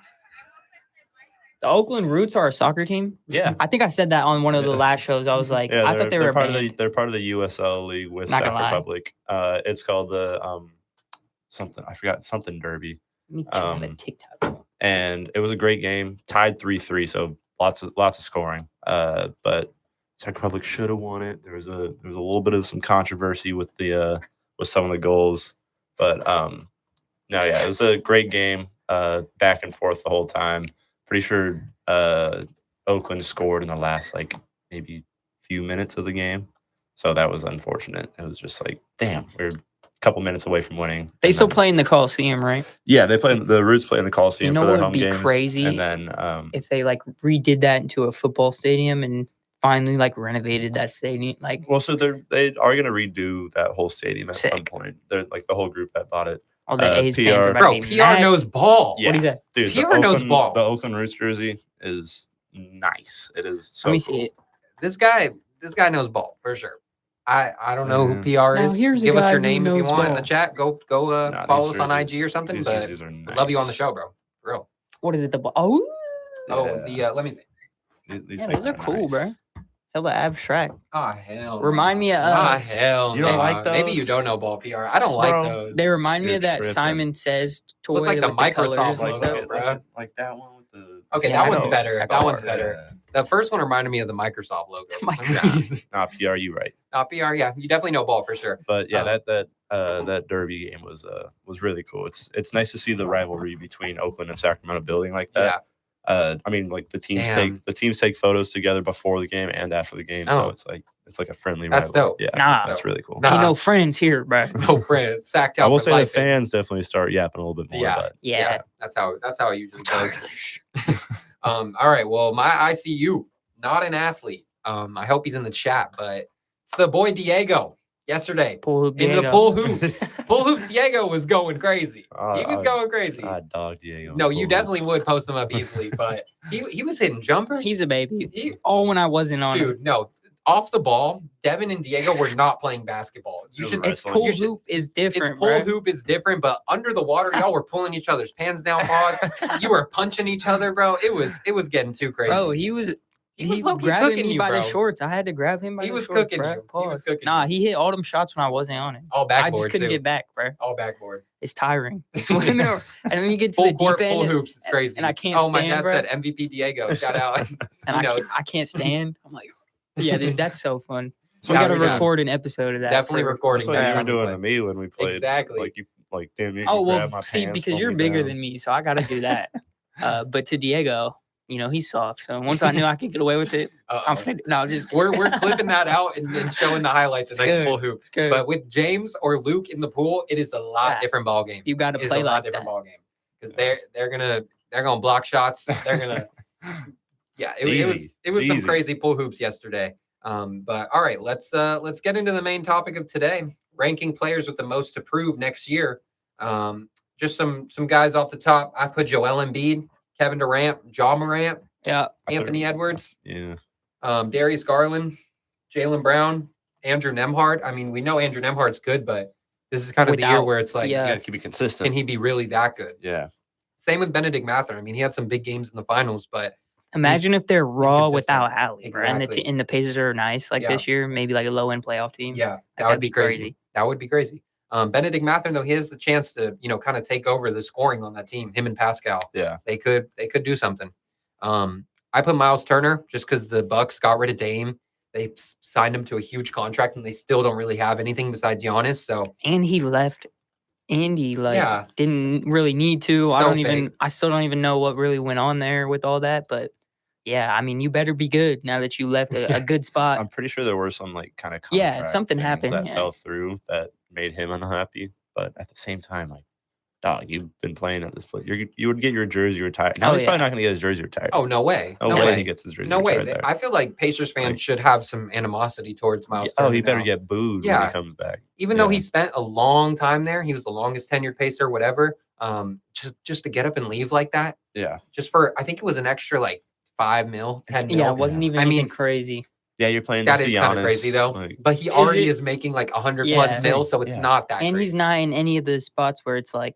The Oakland Roots are a soccer team. Yeah. I think I said that on one of the Yeah. last shows. I was like, Yeah, I thought they were a part band. of the they're part of the USL league with Not Sac gonna lie. Republic. It's called the something I forgot something derby. Let me try um, that TikTok. And it was a great game, tied 3-3, so lots of scoring. But Czech Republic should have won it. There was a little bit of some controversy with the with some of the goals, but no, yeah, it was a great game. Back and forth the whole time. Pretty sure Oakland scored in the last like maybe few minutes of the game, so that was unfortunate. It was just like, damn, we're a couple minutes away from winning. They And still then- play in the Coliseum, right? Yeah, they play. The Roots play in the Coliseum know for their what would home be games. crazy? And then If they like redid that into a football stadium and finally like renovated that stadium, like well, so they are going to redo that whole stadium at some Sick. point. They're like the whole group that bought it. all the A's fans PR are about Bro, to be PR mad. knows ball. Yeah. What is that? Dude, PR knows Oakland, ball. The Oakland Roots jersey is nice. It is so Let me cool. see it. This guy knows ball for sure. I don't know who PR Now, is. here's a Give us guy your who name if you knows want in the ball. chat. Go Nah, follow these us on IG jerseys- or something. these But jerseys are we love you on the nice. show, bro. For real. What is it? Oh, Oh, Yeah. let me see. These yeah, things those are cool, nice. bro. Hella abstract. Ah, hell. Remind me of, hell. You don't no. like Maybe you those? don't know ball PR. I don't like Bro, those. They remind me You're of that tripping. Simon Says toy. Look like the with Microsoft colors and logo, stuff. bro. Like that one with the. Okay, Yeah, that I one's know. better. That one's Yeah. better. The first one reminded me of the Microsoft logo. Microsoft. Nah, PR, you right. PR, yeah, you definitely know ball for sure. But yeah, Um, that derby game was really cool. It's nice to see the rivalry between Oakland and Sacramento building like Yeah. that. I mean, like the teams Damn. take photos together before the game and after the game, Oh. so it's like a friendly That's rivalry. dope. Yeah, Nah. that's really cool. Nah. Ain't no friends here, bro. No friends. Sacked out. I will for say the life. fans definitely start yapping a little bit more. Yeah. But Yeah. That's how it usually goes. All right. Well, my ICU, not an athlete. I hope he's in the chat, but it's the boy Diego yesterday Pool hoop in the Diego. pool hoops. Pool hoops Diego was going crazy. He was I- going crazy. I dog Diego. No, you definitely would post him up easily, but he was hitting jumpers. He's a baby. He- All when I wasn't on him. dude. No, off the ball, Devin and Diego were not playing basketball. You It should. was It's wrestling. pool You should- hoop is It's different, pool bro. hoop is different, but under the water, y'all were pulling each other's pants down, paws. You were punching each other, bro. It was getting too crazy. Bro, he was low-key grabbing cooking me you, by the bro. shorts. I had to grab him by He the was shorts, cooking bro. you. He was Pause. cooking Nah, you. he hit all them shots when I wasn't on it. All I backboard just couldn't too. get back, bro. All backboard. It's tiring. Swimming over, and when you get to Full the court, deep end, full hoops. It's crazy. and I can't Oh, my stand, dad bro. said MVP Diego. Shout out. and He I knows. can't stand. I'm like, yeah, dude, that's so fun. So Yeah, we got to we got- record an episode of that. Definitely for- recording. That's what next you were time we doing play. to me when we played. Exactly. Like you, like damn, you Oh grabbed my well, see, pants, because pulled you're me bigger down. than me, so I got to do that. But to Diego, he's soft. So once I knew I could get away with it, I'm Uh-oh. finna. No, just We're clipping that out and showing the highlights of It's next good. full hoop. It's good. But with James or Luke in the pool, it is a lot Yeah. different ball game. you got to It is play a lot like different that. ball game because they're gonna block shots. They're gonna. Yeah, It's it was easy. some It's crazy pull hoops yesterday. But all right, let's get into the main topic of today: ranking players with the most to prove next year. Just some guys off the top. I put Joel Embiid, Kevin Durant, Ja Morant, Anthony Edwards, Darius Garland, Jaylen Brown, Andrew Nembhard. I mean, we know Andrew Nembhard's good, but this is kind of the year where it's like, you got to keep it consistent. Can he be really that good? Yeah. Same with Benedict Mathurin. I mean, he had some big games in the finals, but imagine if they're raw inconsistent. without Hallie, Exactly. and the Pacers are nice this year, maybe like a low-end playoff team. Yeah, that would be crazy. That would be crazy. Benedict Mathurin, though, he has the chance to, kind of take over the scoring on that team. Him and Pascal. Yeah, they could do something. I put Miles Turner just because the Bucks got rid of Dame. They signed him to a huge contract, and they still don't really have anything besides Giannis. So and he left Indy didn't really need to. I still don't even know what really went on there with all that, but. Yeah, I mean, you better be good now that you left a good spot. I'm pretty sure there were some kind of contract something happened that fell through that made him unhappy. But at the same time, dog, you've been playing at this place. You would get your jersey retired. Now he's probably not going to get his jersey retired. Oh, no way. No way he gets his jersey retired. No way. I feel like Pacers fans should have some animosity towards Miles Turner. Oh, he better get booed when he comes back. Even though he spent a long time there, he was the longest tenured Pacer, whatever. Just to get up and leave like that. Yeah. Just for, I think it was an extra $5 million, $10 million. Yeah, it wasn't even anything crazy. Yeah, you're playing. That is kind of crazy though. But he already is making $100+ mil, so it's not that. And crazy. He's not in any of the spots where it's like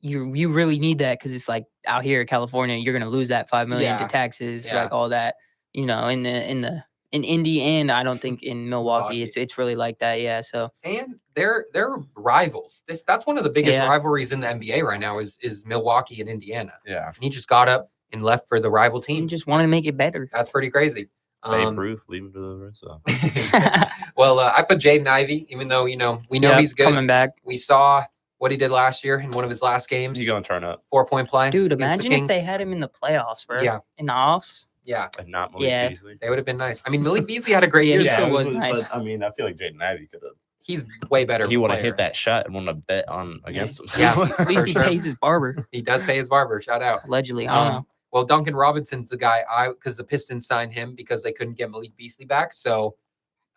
you really need that because it's like out here in California, you're gonna lose that $5 million to taxes, like all that. In Indy, and I don't think in Milwaukee. it's really like that. Yeah. So and they're rivals. That's one of the biggest rivalries in the NBA right now is Milwaukee and Indiana. Yeah. And he just got up and left for the rival team. He just wanted to make it better. That's pretty crazy. Babe Ruth, leave him to the rest. So. Well, I put Jaden Ivey, even though we know he's good. Coming back. We saw what he did last year in one of his last games. He's going to turn up. 4-point play. Dude, imagine if they had him in the playoffs, bro. Yeah. In the offs. Yeah. And not Malik Beasley. They would have been nice. I mean, Malik Beasley had a great year. Yeah, was nice. But I mean, I feel like Jaden Ivey could have. He's way better. He would have hit that shot and won a bet on against him. Yeah. At least he pays his barber. He does pay his barber. Shout out. Allegedly. I don't know. Well, Duncan Robinson's the guy because the Pistons signed him because they couldn't get Malik Beasley back. So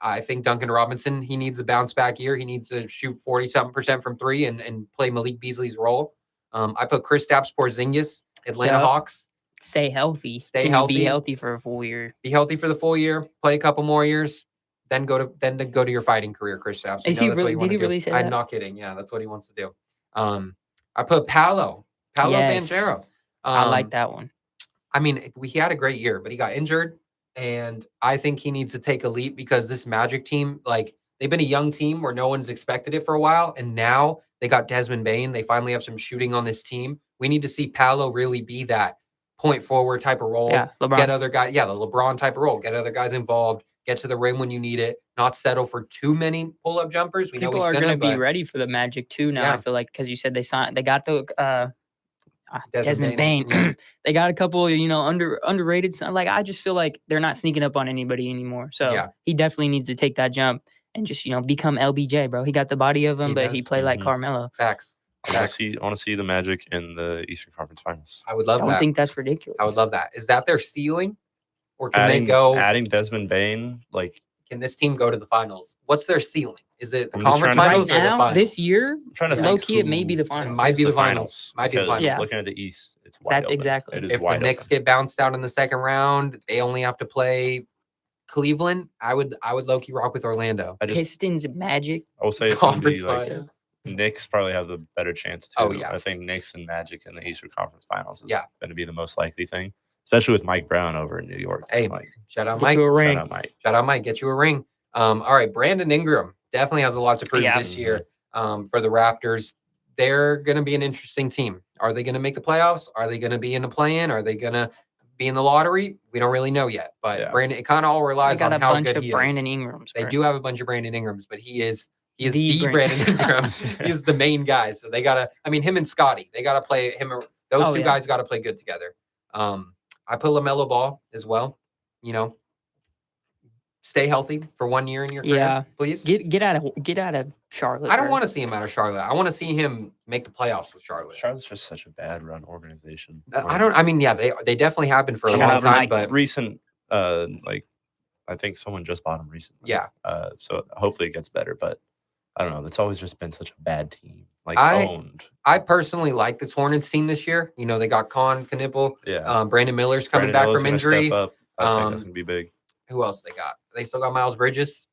I think Duncan Robinson, he needs a bounce back year. He needs to shoot 40-something% from three and play Malik Beasley's role. I put Kristaps Porzingis, Atlanta Hawks. Stay healthy. Be healthy for a full year. Be healthy for the full year. Play a couple more years. Then go to your fighting career, Kristaps. Did he really say that? I'm not kidding. Yeah, that's what he wants to do. I put Paolo Banchero. I like that one. I mean, he had a great year, but he got injured, and I think he needs to take a leap because this Magic team, they've been a young team where no one's expected it for a while, and now they got Desmond Bane. They finally have some shooting on this team. We need to see Paolo really be that point forward type of role. Yeah, LeBron. Get other guys. Yeah, the LeBron type of role. Get other guys involved. Get to the rim when you need it. Not settle for too many pull-up jumpers. People are going to be ready for the Magic too now. Yeah. I feel like because you said they got the Desmond Bane. Yeah. They got a couple, underrated. I just feel like they're not sneaking up on anybody anymore. So he definitely needs to take that jump and just become LBJ, bro. He got the body of him, but he played like Carmelo. Facts. I want to see the Magic in the Eastern Conference Finals. I would love that. I don't think that's ridiculous. I would love that. Is that their ceiling, or can they go adding Desmond Bane? Can this team go to the finals? What's their ceiling? Is it the conference finals or the finals? This year, I'm trying to low key, it may be the finals. It might be the finals. Might be the finals. Yeah. Looking at the East, it's wide open. Exactly. It is if wide the Knicks open. get bounced out in the second round, they only have to play Cleveland. I would low key rock with Orlando. Pistons, Magic. I will say it's conference finals. Knicks probably have the better chance too. Oh yeah. I think Knicks and Magic in the Eastern Conference Finals is going to be the most likely thing, especially with Mike Brown over in New York. Hey, shout out Mike. Shout out Mike. Get you a ring. All right, Brandon Ingram definitely has a lot to prove this year for the Raptors. They're going to be an interesting team. Are they going to make the playoffs? Are they going to be in a play-in? Are they going to be in the lottery? We don't really know yet. But Brandon, it kind of all relies on how good he is. Brandon Ingrams. They do have a bunch of Brandon Ingrams, but he is the Brandon Ingram. He's the main guy. So they got to, him and Scotty, they got to play him. Those two guys got to play good together. I put LaMelo Ball as well, Stay healthy for 1 year in your career, please. Get out of Charlotte. I don't want to see him out of Charlotte. I want to see him make the playoffs with Charlotte. Charlotte's just such a bad run organization. They definitely have been for a long time, but recent, I I think someone just bought him recently. Yeah. So hopefully it gets better, but I don't know. It's always just been such a bad team. Owned. I personally like this Hornets team this year. You know, they got Knipple. Yeah. Brandon Miller's coming back from injury. Step up. I think that's gonna be big. Who else they got? They still got Miles Bridges.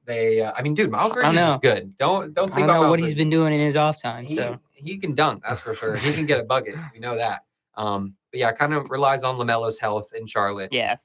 Dude, Miles Bridges is good. Don't sleep I on don't know Miles what Bridges. he's been doing in his off time. So He can dunk, that's for sure. He can get a bucket. We know that. But yeah, kind of relies on LaMelo's health in Charlotte. yeah.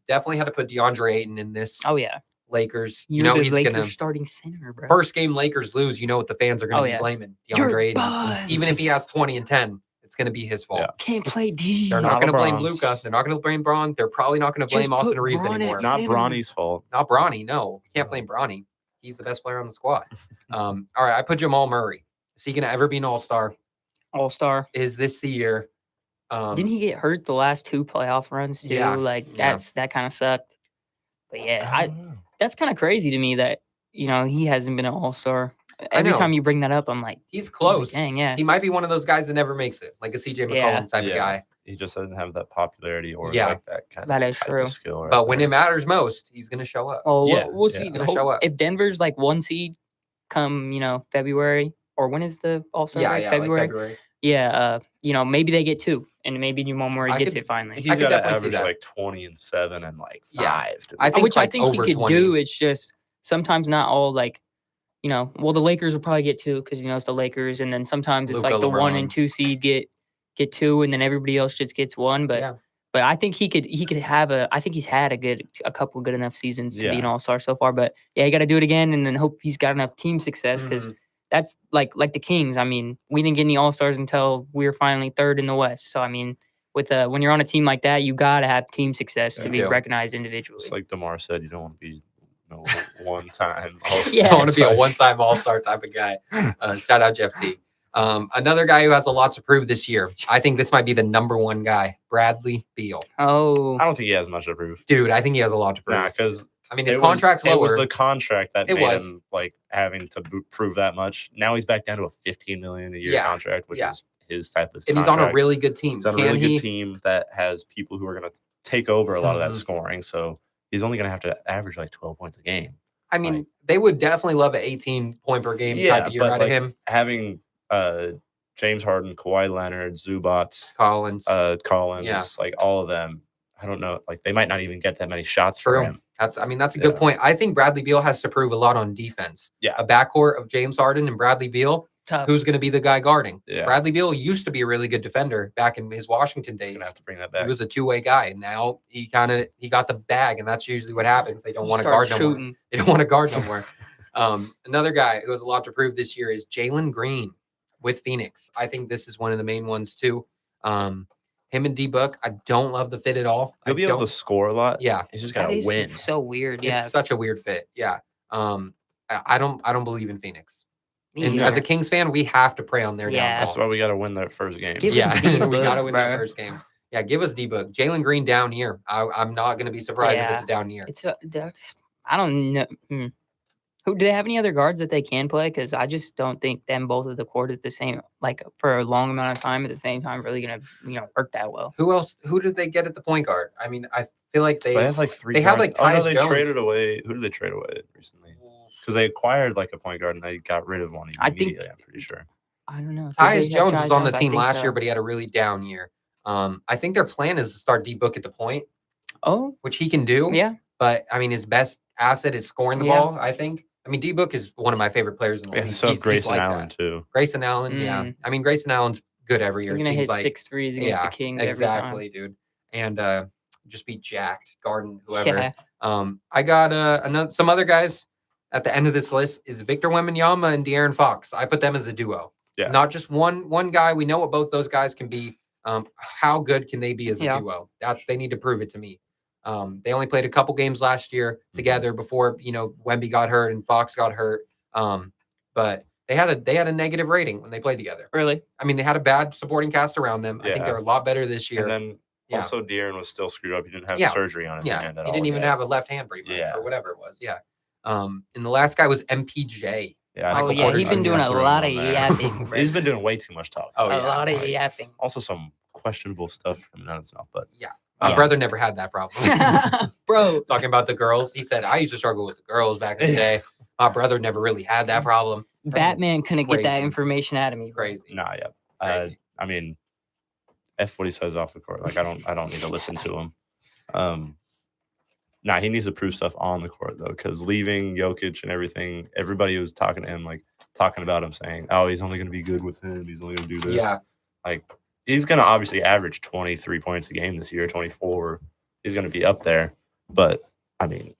Definitely had to put DeAndre Ayton in this. Oh yeah. Lakers. You know he's Lakers gonna starting center, bro. first game Lakers lose. You know what the fans are gonna be blaming DeAndre Ayton. Even if he has 20 and 10, it's gonna be his fault. Yeah. Can't play D. They're not gonna blame Luka. They're not gonna blame Braun. They're probably not gonna blame Austin Reeves anymore. Not Bronny's fault. Not Bronny. No, can't blame Bronny. He's the best player on the squad. All right, I put Jamal Murray. Is he gonna ever be an all-star? All-star. Is this the year? Didn't he get hurt the last 2 playoff runs too? Yeah, That kind of sucked. But yeah, that's kind of crazy to me that he hasn't been an all-star. Every time you bring that up, I'm like, he's close. Dang, yeah. He might be one of those guys that never makes it, like a CJ McCollum type of guy. He just doesn't have that popularity or Yeah. that kind That of is type true. of skill. But when it matters most, he's gonna show up. Oh, Yeah, we'll see. Gonna show up. If Denver's like 1 seed come, February, or when is the all-star break? Yeah, February? like February. Yeah, maybe they get 2, and maybe Jamal Murray gets it finally. He's I could got to definitely see average that. like 20 and 7 and like 5. Yeah. to I be think Which I like think he over could 20. do. It's just sometimes not all well, the Lakers will probably get 2 because it's the Lakers, and then sometimes it's Luka, like the 1 LeBron. and 2 seed get 2, and then everybody else just gets 1. But Yeah. but I think he could have I think he's had a couple good enough seasons to be an all-star so far. But yeah, you got to do it again, and then hope he's got enough team success because that's like the Kings. I mean, we didn't get any all-stars until we were finally 3rd in the West. So I mean, with when you're on a team like that, you got to have team success to be recognized individually. It's like DeMar said, you don't want to be one-time all-star. Yeah. I want to be a one-time all-star type of guy. Shout out Jeff T. Another guy who has a lot to prove this year. I think this might be the number 1 guy, Bradley Beal. Oh, I don't think he has much to prove. Dude, I think he has a lot to prove. Nah, because his contract's lower. It was the contract that It made was. him having to prove that much. Now he's back down to a $15 million a year contract, which is his type of contract. And he's on a really good team. He's on a really good team that has people who are going to take over a lot of that scoring. So he's only going to have to average like 12 points a game. I mean, they would definitely love an 18-point per game type of year out of him. Having James Harden, Kawhi Leonard, Zubac, Collins, like all of them. I don't know. Like they might not even get that many shots for him. That's a good point. I think Bradley Beal has to prove a lot on defense. Yeah. A backcourt of James Harden and Bradley Beal. Tough. Who's going to be the guy guarding? Yeah. Bradley Beal used to be a really good defender back in his Washington days. He's gonna have to bring that back. He was a 2-way guy, and now he got the bag, and that's usually what happens. They don't want to guard no more. They don't want to guard no more. Another guy who has a lot to prove this year is Jalen Green with Phoenix. I think this is one of the main ones too. Him and D-Book, I don't love the fit at all. He'll be able to score a lot. Yeah, he's just got to win. So weird. Yeah, it's such a weird fit. Yeah, I don't believe in Phoenix. And as a Kings fan, we have to pray on their downfall. That's why we got to win that first game. We got to win that first game. Yeah, give us D-Book. Jalen Green down here. I'm not going to be surprised if it's a down year. I don't know. Who do they have any other guards that they can play? Because I just don't think them both at the court at the same, for a long amount of time at the same time, really going to work that well. Who else? Who did they get at the point guard? I mean, I feel like they have like 3. They have like Tyus they Jones. traded away. Who did they trade away recently? Because they acquired like a point guard and they got rid of one immediately. I'm pretty sure. I don't know. Tyus Jones was on the team last year, but he had a really down year. I think their plan is to start D-Book at the point. Oh, which he can do. Yeah. But I mean, his best asset is scoring the ball. I think. I mean, D-Book is one of my favorite players in the league. And so Grayson Allen too. Grayson Allen, yeah. I mean, Grayson Allen's good every year. He's gonna hit 6 threes against the Kings exactly, every time. Dude. And just be jacked, guarding whoever. Yeah. I got some other guys at the end of this list is Victor Wembanyama and De'Aaron Fox. I put them as a duo. Yeah. Not just one guy. We know what both those guys can be. How good can they be as a duo? They need to prove it to me. They only played a couple games last year together before Wemby got hurt and Fox got hurt. But they had a negative rating when they played together. Really? I mean, they had a bad supporting cast around them. I think they're a lot better this year. And then also De'Aaron was still screwed up. He didn't have surgery on his hand at all. He didn't even have a left hand pretty much or whatever it was. Yeah. And the last guy was MPJ. Yeah, he's been doing a lot of yapping. He's been doing way too much talking. A lot of yapping. Also some questionable stuff from out of his mouth, but My brother never had that problem. Bro. Talking about the girls, he said, I used to struggle with the girls back in the day. My brother never really had that problem. Batman couldn't get that Crazy. information out of me. Bro. Crazy. Nah, yeah. Crazy. I mean, F what he says off the court. Like I don't need to listen to him. Nah, he needs to prove stuff on the court though, because leaving Jokic and everything, everybody was talking to him, like talking about him, saying, "Oh, he's only going to be good with him. He's only going to do this." Yeah. Like he's going to obviously average 23 points a game this year, 24. He's going to be up there, but I mean,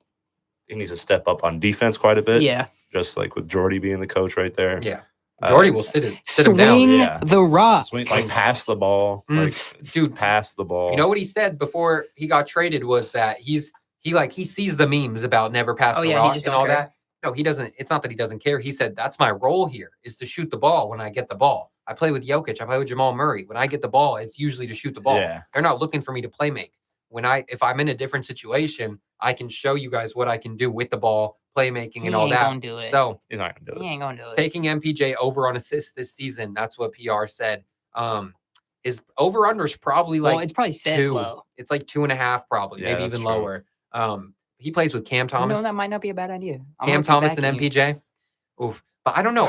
he needs to step up on defense quite a bit. Yeah. Just like with Jordy being the coach right there. Yeah. Jordy will sit him Swing down. Yeah. the rock. Like pass the ball. Like Dude, pass the ball. You know what he said before he got traded was that he sees the memes about never pass the he rock just and don't all care. that. No, he doesn't. It's not that he doesn't care. He said, that's my role here, is to shoot the ball when I get the ball. I play with Jokic. I play with Jamal Murray. When I get the ball, it's usually to shoot the ball. Yeah. They're not looking for me to play make. If I'm in a different situation, I can show you guys what I can do with the ball, playmaking and all that. Gonna do it. So He's not going to do He it. ain't gonna do it. taking MPJ over on assists this season, that's what PR said. His over-under is probably like it's probably set 2. low. It's like 2.5 probably, Yeah, maybe that's even true. lower. He plays with Cam Thomas. No, that might not be a bad idea. Cam Thomas and MPJ. Oof. But I don't know.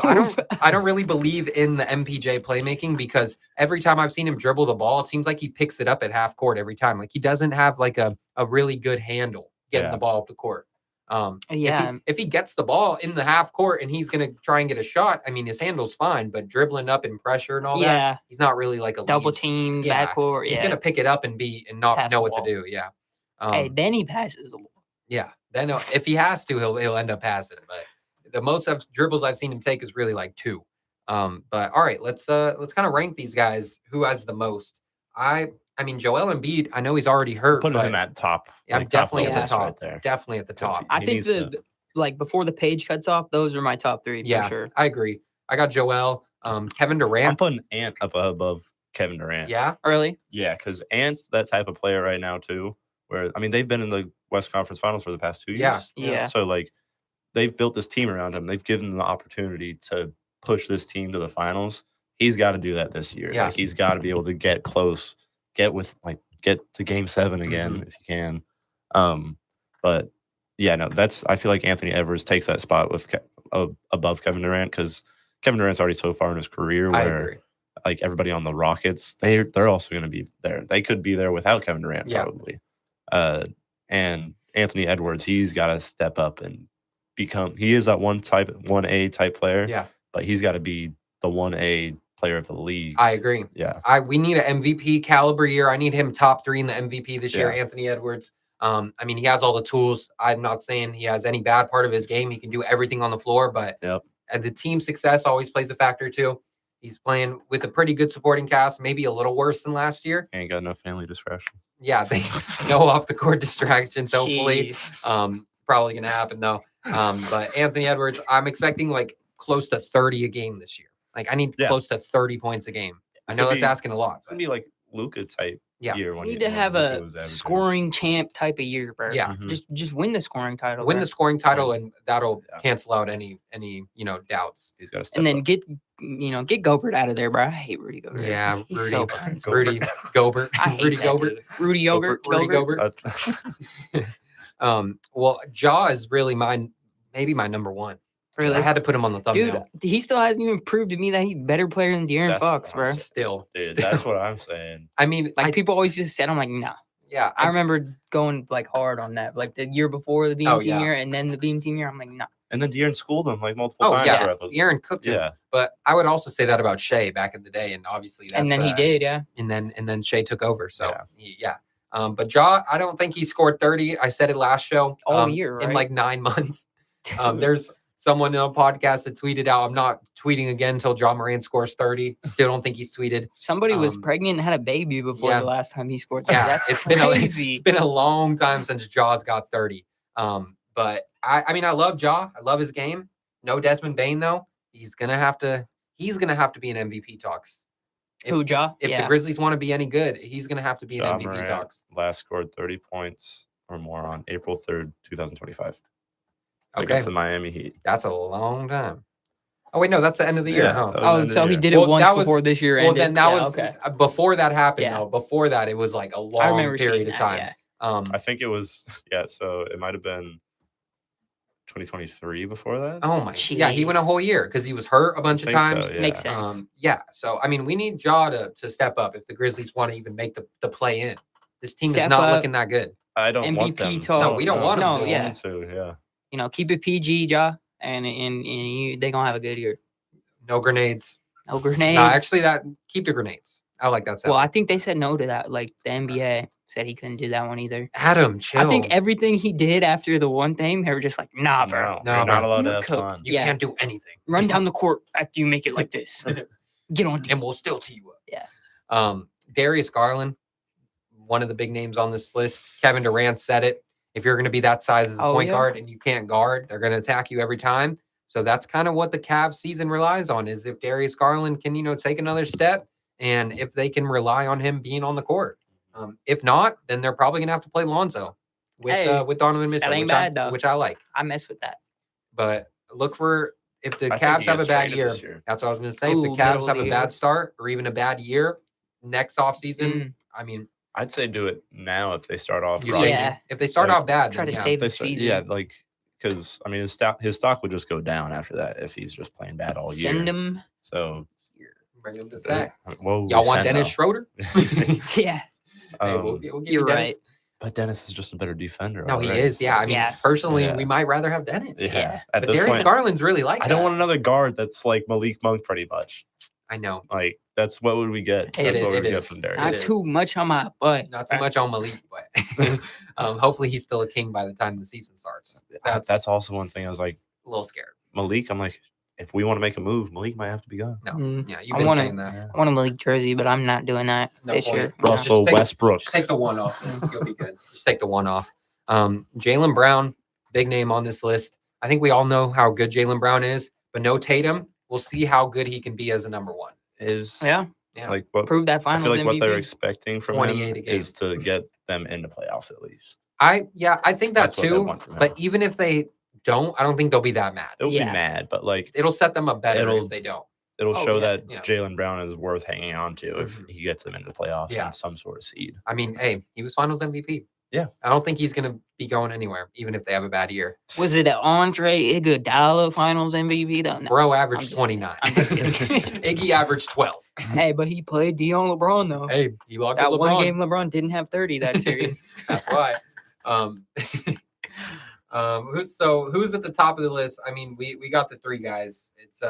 I don't really believe in the MPJ playmaking because every time I've seen him dribble the ball, it seems like he picks it up at half court every time. Like he doesn't have like a really good handle getting the ball up the court. If he gets the ball in the half court and he's gonna try and get a shot, I mean his handle's fine, but dribbling up in pressure and all that, he's not really like a double lead. team Yeah, backcourt. He's gonna pick it up and not Pass know the what to ball. do. Yeah. Hey, then he passes the ball. Yeah. Then if he has to, he'll end up passing. But the most dribbles I've seen him take is really like 2. But all right, let's kind of rank these guys. Who has the most? I mean, Joel Embiid. I know he's already hurt. Put but him at top. I'm like, definitely top at the list top. right there. Definitely at the top. I He think needs like before the page cuts off, those are my top 3 Yeah, for sure. I agree. I got Joel. Kevin I'm Durant. putting Ant up above Kevin Durant. Yeah. Early. Yeah, because Ant's that type of player right now too. Where I mean, they've been in the West Conference Finals for the past 2 years. Yeah. So like, they've built this team around him. They've given him the opportunity to push this team to the finals. He's got to do that this year. Yeah. Like, he's got to be able to get close, get to Game 7 again if you can. But yeah, no, I feel like Anthony Edwards takes that spot with above Kevin Durant because Kevin Durant's already so far in his career I where agree. like everybody on the Rockets, they're also going to be there. They could be there without Kevin Durant probably. And Anthony Edwards, he's got to step up and he is that 1A type player. Yeah. But he's got to be the 1A player of the league. I agree. Yeah. We need an MVP caliber year. I need him top 3 in the MVP this year, Yeah. Anthony Edwards. I mean, he has all the tools. I'm not saying he has any bad part of his game. He can do everything on the floor, but and the team success always plays a factor too. He's playing with a pretty good supporting cast, maybe a little worse than last year. Ain't got enough family distraction. Yeah, they no off the court distractions, hopefully. Jeez. Probably gonna happen though. But Anthony Edwards, I'm expecting like close to 30 a game this year. Like I need close to 30 points a game. I know that's asking a lot. It's gonna be like Luka type year. You When need to have a scoring champ type of year, bro. Yeah. Just win the scoring title. Win bro. the scoring title, and that'll cancel out any doubts. He's got to step And then up. get Gobert out of there, bro. I hate Rudy Gobert. Yeah, He's Rudy, so bad. Rudy Gobert, I hate Rudy that Gobert, dude. Rudy Yogurt. Rudy Gobert. Gobert. Well, Ja is really maybe my number 1. Really? I had to put him on the thumbnail. Dude, he still hasn't even proved to me that he's a better player than De'Aaron That's Fox, what I'm bro. saying. Still. That's what I'm saying. I mean, Like people always just said, I'm like, nah. yeah, I remember going like hard on that, like the year before the Beam Oh, Team yeah. year, and then the Beam Team year. I'm like, nah. And then De'Aaron schooled him like multiple Oh times. yeah, throughout those Aaron cooked him. Yeah. But I would also say that about Shea back in the day, and obviously that's, And then he did, yeah. and then Shea took over. So but Ja, I don't think he scored 30. I said it last show. All year, in right? like 9 months. There's someone on a podcast that tweeted out, I'm not tweeting again until Ja Morant scores 30. Still don't think he's tweeted. Somebody was pregnant and had a baby before yeah. the last time he scored. Yeah, That's it's crazy. been a long time since Ja's got 30. But I mean, I love Ja. I love his game. No Desmond Bane though. He's gonna have to be in MVP talks. Who, Ja? If the Grizzlies want to be any good, he's gonna have to be in Ja MVP Morant talks. last scored 30 points or more on April 3rd, 2025. Okay, Against the Miami Heat. that's a long time. Oh wait, no, that's the end of the year, Yeah, huh? that was the end of so the he year. did it Well, once that was- before this year Well, ended. then that Yeah, was okay. before that happened. Yeah. Though before that, it was like a I long remember period seeing of that, time. yeah. I think it was so it might have been 2023 before that. Oh my, yeah, he went a Jeez. whole year because he was hurt a bunch of think times. so, yeah. Makes sense. Yeah, so I mean, we need Ja to step up if the Grizzlies want to even make the play in. This team is Step not up. looking that good. I don't want MVP them. talks. No, we don't want them No, to. yeah. Yeah. Keep it PG, Ja, and they gonna have a good year. No grenades. No grenades. No, actually, keep the grenades. I like that sound. Well, I think they said no to that. Like the NBA said he couldn't do that one either. Adam, chill. I think everything he did after the one thing, they were just like, nah, bro. No, you're not bro. allowed to You're have cooked. fun. you yeah. can't do anything, Run down the court after you make it like this. Get on. and we'll still tee you up. Yeah. Darius Garland, one of the big names on this list. Kevin Durant said it. If you're going to be that size as a Oh, point yeah. guard and you can't guard, they're going to attack you every time. So that's kind of what the Cavs season relies on, is if Darius Garland can, take another step and if they can rely on him being on the court. If not, then they're probably going to have to play Lonzo with Donovan Mitchell, ain't which, bad, though. which I like. I mess with that. But look for, if the I think Cavs he have a gets bad traded year, this year. that's what I was going to say. If the Ooh, Cavs middle of have the a year. bad start or even a bad year next offseason, I mean, I'd say do it now if they start off. you rough. think Yeah. if they start Like, off bad, try then to yeah. save If they the start- season. yeah, like because I mean his stock would just go down after that if he's just playing bad all year. Send him. So Bring him to Sac. whoa, Y'all want Sendo. Dennis Schroeder? Yeah. Hey, Um, we'll give you're you Dennis. right. But Dennis is just a better defender. No, he already, is. so Yeah, I it's mean, Yeah. personally, yeah. we might rather have Dennis. Yeah. Yeah. At But this Darius point, Garland's really like I don't that. want another guard that's like Malik Monk, pretty much. I know. Like that's what would we get? It That's what is- we it get is. from Darius. Not is. too much on my butt. Not too much on Malik, but hopefully he's still a king by the time the season starts. That's also one thing. I was like a little scared. Malik. I'm like, if we want to make a move, Malik might have to be gone. No, Mm. yeah, you've I been wanna- saying that. I want a Malik jersey, but I'm not doing that No this point. year. Just Russell take- Westbrook. Just take the one off. You'll be good. Just take the one off. Jaylen Brown, big name on this list. I think we all know how good Jaylen Brown is, but no Tatum. We'll see how good he can be as a number one. Is Yeah. Yeah. like what Prove that I finals feel like what they're MVP. expecting from 28 him a game. is to get them into playoffs at least. I think that That's what they too. want from him. But even if they don't, I don't think they'll be that mad. They'll Yeah. be mad, but like It'll set them up better It'll- if they don't. it'll Oh, show yeah, that yeah. Jaylen Brown is worth hanging on to if Mhm. he gets them into the playoffs Yeah. and some sort of seed. I mean, hey, he was Finals MVP. Yeah. I don't think he's gonna be going anywhere, even if they have a bad year. Was it an Andre Iguodala Finals MVP though? No. Bro I'm averaged just 29. kidding. I'm just kidding. Iggy averaged 12. Hey, but he played Dion LeBron though. Hey, he locked That up one LeBron. game LeBron didn't have 30 that series. That's why. Who's at the top of the list? I mean, we got the three guys. It's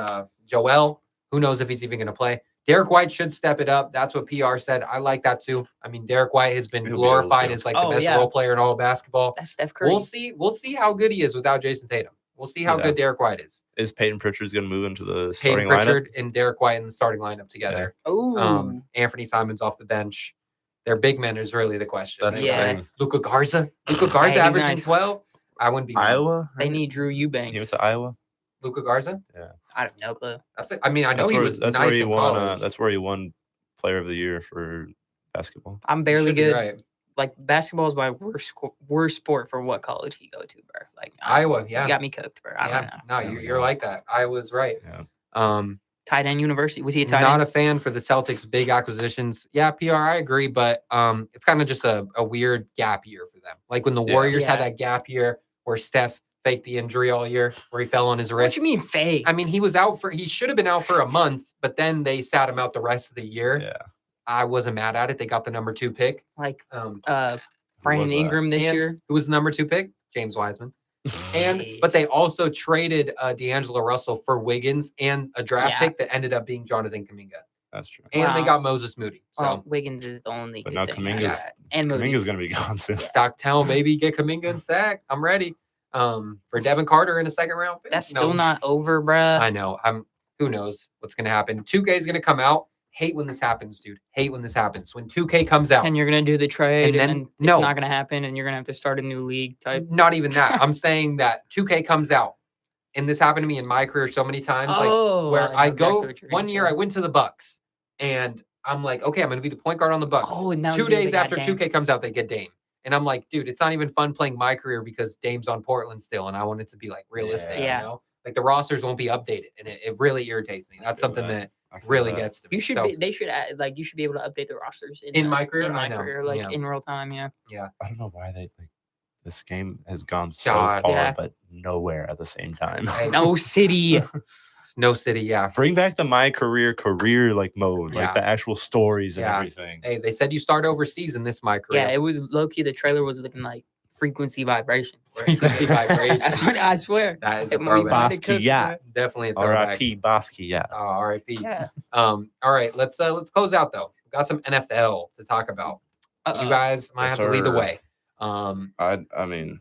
Joel. Who knows if he's even going to play? Derek White should step it up. That's what PR said. I like that too. I mean, Derek White has been He'll be able glorified to. as like Oh, the best yeah. role player in all of basketball. That's Steph Curry. We'll see. We'll see how good he is without Jason Tatum. We'll see how Yeah. good Derek White is. Is Peyton Pritchard's going to move into the Peyton starting Pritchard and Derek White in the starting lineup together. Ooh. Anthony Simon's off the bench. Their big men is really the question. That's Yeah. the thing. Luka Garza. Luka Garza he's averaging nice. 12. I wouldn't be mad. Iowa. They right? need Drew He Eubanks. went to Iowa. Luka Garza. I have no clue. That's it. I mean, I know That's he where- was That's nice where he in won. college. That's where he won Player of the Year for basketball. I'm You barely should be good. Right. Like basketball is my worst sport for what college he go to, bro. Like Iowa, yeah. you got me cooked, bro. I don't know. No, you're like that. I was right. Yeah. Tight end university. Was he a tight Not end? a fan for the Celtics' big acquisitions. Yeah, PR, I agree, but it's kind of just a weird gap year for them. Like when the Yeah. Warriors had Yeah. that gap year where Steph faked the injury all year, where he fell on his What wrist. you mean fake? I mean, he should have been out for a month, but then they sat him out the rest of the year. Yeah. I wasn't mad at it. They got the number 2 pick. like Um, Who Brandon was that? Ingram this And- year. who was the number 2 pick? James Wiseman. But they Jeez. also traded D'Angelo Russell for Wiggins and a draft Yeah. pick that ended up being Jonathan Kuminga. That's true. And they Wow. got Moses Moody. So Well, Wiggins is the only But good now thing. Kuminga's- about it. And Moody. Kuminga's going to be gone soon. Stocktown, baby, get Kuminga and Sack. I'm ready. For Devin Carter in a second round pick. That's No. still not over, bruh. I know. Who knows what's gonna happen? 2K is gonna come out. Hate when this happens, dude. Hate when this happens. When 2K comes out. And you're gonna do the trade, And and, then- then no. it's not gonna happen, and you're gonna have to start a new league type. Not even that. I'm saying that 2K comes out. And this happened to me in my career so many times. Oh, Where know I exactly go what you're gonna one year, I say. went to the Bucks, and I'm like, okay, I'm gonna be the point guard on the Bucks. Oh, and that 2 was the year days they got after Dame. 2K comes out, they get Dame, and I'm like, dude, it's not even fun playing my career because Dame's on Portland still, and I want it to be like realistic, Yeah. you know. Like the rosters won't be updated, and it really irritates me. That's something that really gets to me. You should So, be. They should you should be able to update the rosters in my career, in I my know. career, like Yeah. in real time. Yeah. I don't know why this game has gone so God, far, yeah. but nowhere at the same time. No city. No city, yeah. Bring back the my career like mode, Yeah. like the actual stories and Yeah. everything. Hey, they said you start overseas in this my career. Yeah, it was low key. The trailer was looking like frequency vibration. Frequency vibration. That's what I swear. That is a When we throwback. finally cooked, Basquiat. Definitely a throwback. R.I.P. Basquiat. Oh, R.I.P. Yeah. All right, let's close out though. We've got some NFL to talk about. You guys might Yes, have to lead the sir. way. I mean,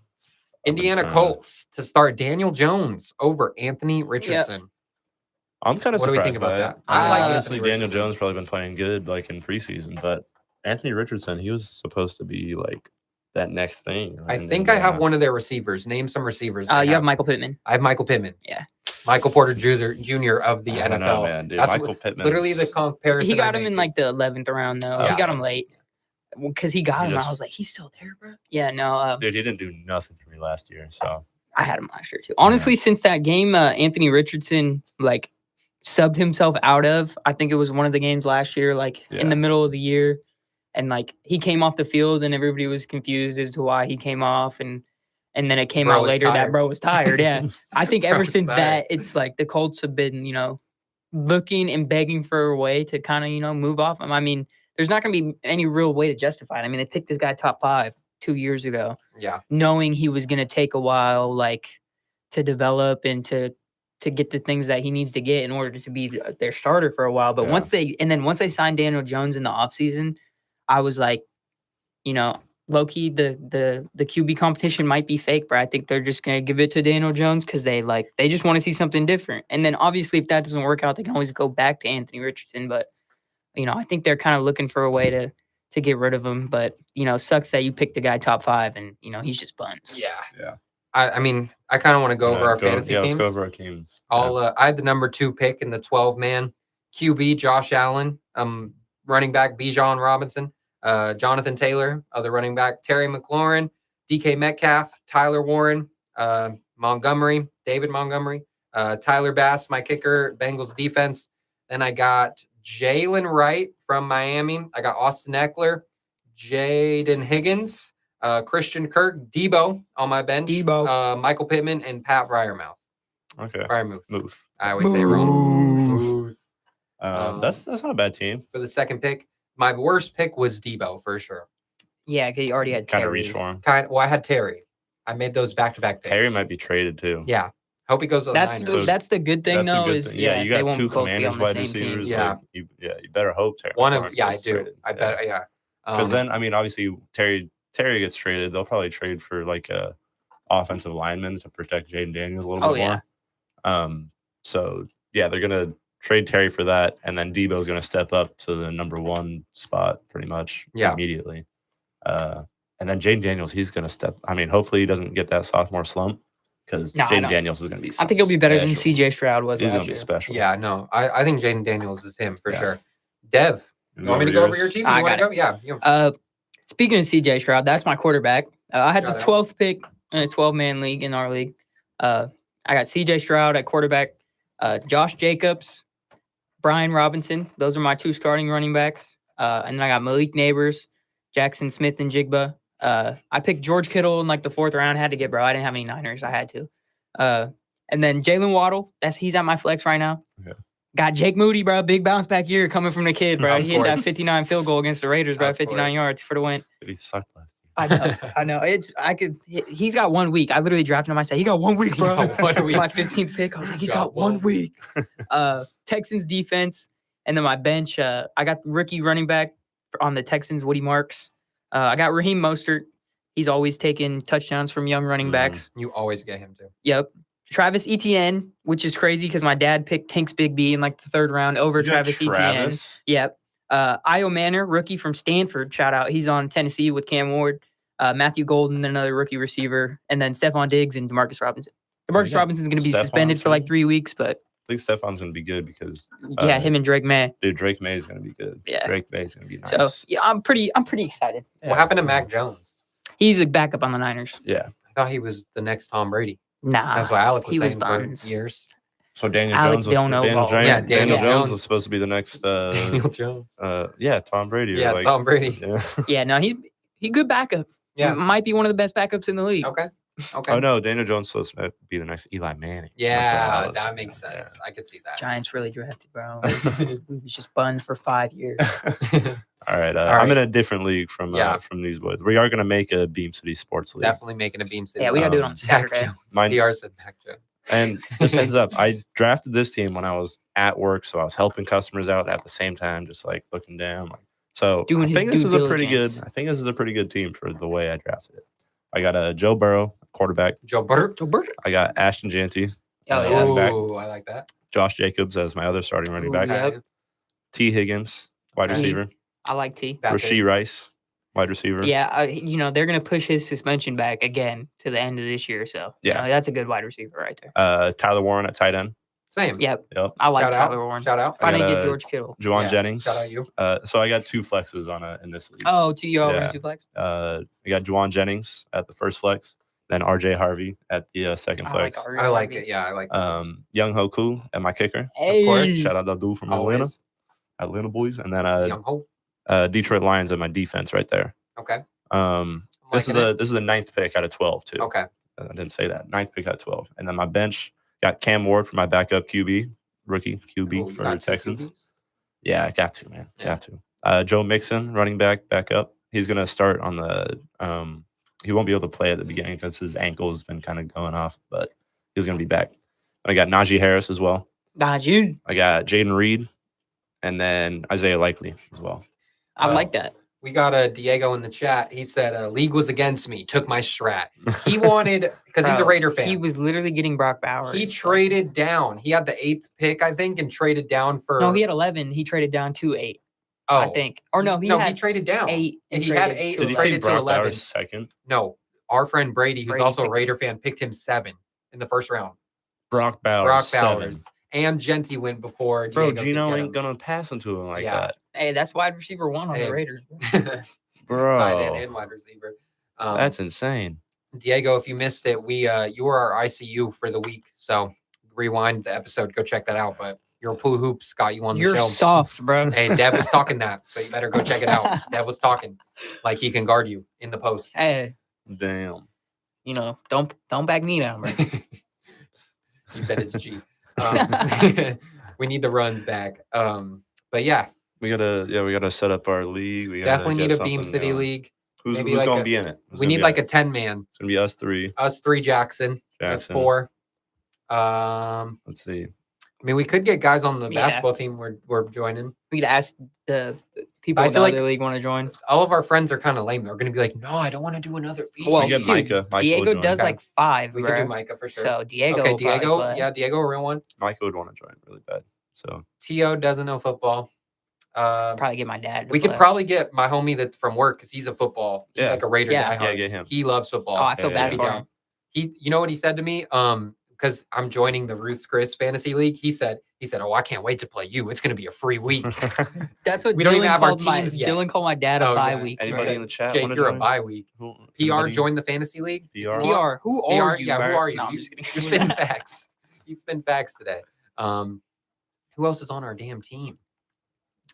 Indiana Colts to start Daniel Jones over Anthony Richardson. I'm kind of What do surprised we think about by that? it. I like Honestly, Anthony Daniel Richardson. Jones probably been playing good like in preseason, but Anthony Richardson, he was supposed to be like that next thing. I think I have one of their receivers. Name some receivers. You have Michael Pittman. I have Michael Pittman. Yeah. Michael Porter Jr. of the I don't NFL. know, man, dude. That's Michael Pittman. literally the comparison. He got I him in make like is- the 11th round though. Oh, He got yeah. him late because he got He him. just- I was like, he's still there, bro. Yeah, no. Dude, he didn't do nothing for me last year. So I had him last year too. Honestly, since that game, Anthony Richardson like subbed himself out of. I think it was one of the games last year, like in the middle of the year, and like he came off the field, and everybody was confused as to why he came off, and then it came Bro out was later that tired. bro was tired. Yeah, I think ever was since tired. that, it's like the Colts have been, looking and begging for a way to kind of, move off him. I mean, there's not going to be any real way to justify it. I mean, they picked this guy top 5 2 years ago, Yeah. knowing he was going to take a while, like to develop and to get the things that he needs to get in order to be their starter for a while. But Yeah. once they signed Daniel Jones in the offseason, I was like, low key, the QB competition might be fake, but I think they're just gonna give it to Daniel Jones because they just want to see something different. And then obviously, if that doesn't work out, they can always go back to Anthony Richardson. But I think they're kind of looking for a way to get rid of him. But sucks that you picked the guy top 5 and he's just buns. Yeah. Yeah. I mean, I kind of want to go over our fantasy Let's teams. go over our teams. I had the number 2 pick in the 12-man QB, Josh Allen, running back Bijan Robinson, Jonathan Taylor, other running back, Terry McLaurin, DK Metcalf, Tyler Warren, Montgomery, David Montgomery, Tyler Bass, my kicker, Bengals defense. Then I got Jalen Wright from Miami. I got Austin Eckler, Jaden Higgins, Christian Kirk, Debo on my bench, Michael Pittman, and Pat Freiermuth. Okay. Freiermuth. Move. I always say it wrong. Muth. That's not a bad team. For the second pick. My worst pick was Debo for sure. Yeah, because you already had Kind of Terry. reach for him. Well, I had Terry. I made those back-to-back picks. Terry might be traded too. Yeah. Hope he goes to the Niners. That's the good thing That's the though good is thing. Yeah, you they got won't 2 both be Commanders on the wide same team. receivers. Yeah. Like, you better hope Terry. One of McLaurin I gets do. traded. I bet yeah. Because then, I mean, obviously Terry gets traded. They'll probably trade for like a offensive lineman to protect Jaden Daniels a little bit more. So yeah, they're gonna trade Terry for that, and then Debo's gonna step up to the number 1 spot pretty much immediately. And then Jaden Daniels, he's gonna step. I mean, hopefully he doesn't get that sophomore slump because Jaden Daniels is gonna be. I think he'll be better than special. CJ Stroud was He's last gonna be year. special. Yeah, no. I think Jaden Daniels is him for Yeah. sure. Dev, you want me to go over your team? I You want got to go? Yeah. Speaking of CJ Stroud, that's my quarterback. I had Shout the out. 12th pick in a 12-man league in our league. I got CJ Stroud at quarterback, Josh Jacobs, Brian Robinson. Those are my 2 starting running backs. And then I got Malik Neighbors, Jackson Smith, and Jigba. I picked George Kittle in like the 4th round. Had to get, bro. I didn't have any Niners. I had to. And then Jalen Waddle. He's at my flex right now. Yeah. Got Jake Moody, bro. Big bounce back year coming from the kid, bro. Of He hit that course. 59 field goal against the Raiders, bro. Of 59 course. yards for the win. He sucked last year. I know. I know. He's got 1 week. I literally drafted him. I said, he got 1 week, bro. got 1 That's week. my 15th pick. I was like, he's got Got 1 week. Texans defense. And then my bench, I got rookie running back on the Texans, Woody Marks. I got Raheem Mostert. He's always taking touchdowns from young running backs. You always get him too. Yep. Travis Etienne, which is crazy because my dad picked Tanks Big B in like the 3rd round over You got Travis Etienne. Travis? Yep. Io Manor, rookie from Stanford, shout out. He's on Tennessee with Cam Ward. Matthew Golden, another rookie receiver. And then Stephon Diggs and Demarcus Robinson. Demarcus Yeah. Robinson's going to be Stephon suspended for like too. 3 weeks, but I think Stefan's gonna be good because him and Drake May. dude, Drake May is gonna be good. Yeah. Drake May is gonna be nice. So yeah, I'm pretty excited. What happened to Mac Jones? He's a backup on the Niners. Yeah. I thought he was the next Tom Brady. Nah, That's what Alec was he was saying buns. for years. So Daniel Alec Jones was don't know ball. Yeah, Daniel Daniel Jones Jones. was supposed to be the next Daniel Jones. Tom Brady. Yeah, like, Tom Brady. Yeah. Yeah, no, he good backup. Yeah. Might be one of the best backups in the league. Okay. Oh no, Daniel Jones was supposed to be the next Eli Manning. That's what Yeah, was. that makes sense. I could see that. Giants really drafted, bro. It was just buns for 5 years. All right, All I'm right. in a different league from these boys. We are gonna make a Beam City Sports League. Definitely making a Beam City. Yeah, we gotta do it on Mac Saturday. Mac Jones. PR said Mac Jones. And just heads up, I drafted this team when I was at work, so I was helping customers out at the same time, just like looking down. So Doing I his think this due is a pretty good. diligence. I think this is a pretty good team for the way I drafted it. I got a Joe Burrow quarterback. Joe Burrow. I got Ashton Jeanty, Oh, yeah. running back. Ooh, I like that. Josh Jacobs as my other starting running back. Yep. T. Higgins, wide Okay. receiver. I like T. That's Rasheed it. Rice, wide receiver. Yeah, they're gonna push his suspension back again to the end of this year. So Yeah. that's a good wide receiver right there. Tyler Warren at tight end. Same. Yep, Yep. I like Shout out. Tyler Warren. Shout out. If I didn't got get a- George Kittle. Juwan Yeah, Jennings. Shout out you. So I got 2 flexes in this league. Oh, you all Yeah. running 2 flex? I got Juwan Jennings at the first flex, then RJ Harvey at the second flex. I like it. Yeah, I like it. Young Hoku at my kicker. Hey. Of course. Shout out that dude from Always. Atlanta boys, and then Young Hope. Detroit Lions at my defense right there. Okay. This is Liking the 9th pick out of 12 too. Okay. I didn't say that. 9th pick out of 12, and then my bench got Cam Ward for my backup rookie QB Oh, you for got the two Texans. QBs? Yeah, I got to, man. Yeah. Got to. Joe Mixon, running backup. He's gonna start on the. He won't be able to play at the beginning because his ankle has been kind of going off, but he's gonna be back. I got Najee Harris as well. Najee. I got Jaden Reed, and then Isaiah Likely as well. I Wow. like that. We got a Diego in the chat. He said, "League was against me. Took my strat. He wanted because he's a Bro, Raider fan. He was literally getting Brock Bowers. He traded down. He had the 8th pick, I think, and traded down for. No, he had 11. He traded down to 8. Oh, I think. Or no, he he had traded down. 8. and He had traded 8 to and Did he 11. traded take to Brock 11. Bowers second? No, our friend Brady, who's Brady also a picked Raider fan, picked him 7 in the first round. Brock Bowers. Brock 7. Bowers and Genty went before. Bro, Diego could Gino get ain't him. gonna pass into him like Yeah. Hey, that's wide receiver 1 on Hey. the Raiders. Tight end Bro, and wide receiver. that's insane. Diego, if you missed it, you were our ICU for the week. So rewind the episode, go check that out. But your pool hoops got you on the You're show. soft, bro. Hey, Dev was talking that, so you better go check it out. Dev was talking like he can guard you in the post. Hey, Damn. don't back me down, bro. He said it's G. We need the runs back. But yeah, We gotta set up our league. We gotta definitely get need a Beam something City going. league. Who's maybe like gonna a- be in it? We need like a 10-man. It's gonna be us 3. Us 3 Jackson. That's Jackson. 4. Let's see. I mean, we could get guys on the Yeah. basketball team we're joining. We could ask the people I in the feel other like- league want to join. All of our friends are kind of lame. They're going to be like, no, I don't want to do another league. Well, we get dude, Micah. Micah Diego would join. does Okay. like 5, we bro. could do Micah for sure. So Diego. okay, will probably Diego. play. Yeah, Diego, a real one. Micah would want to join really bad. So T.O. doesn't know football. Probably get my dad. To We could play. probably get my homie that from work because he's a football. He's Yeah. like a Raider Yeah. guy. yeah, get him. He loves football. Oh, I feel Yeah, bad yeah, for yeah. him. You know what he said to me? Because I'm joining the Ruth Chris Fantasy League. He said, "Oh, I can't wait to play you. It's going to be a free week." That's what We don't even Dylan have our called my teams yet. Dylan called my dad a Oh, bye yeah. week. Anybody bro. in the chat Jake, want to you're join? a bye week. Who- PR anybody? join the fantasy league. PR? PR, who PR, are you? yeah, who bro? are you? No, I'm just kidding. You're spinning facts. You spin facts today. Who else is on our damn team?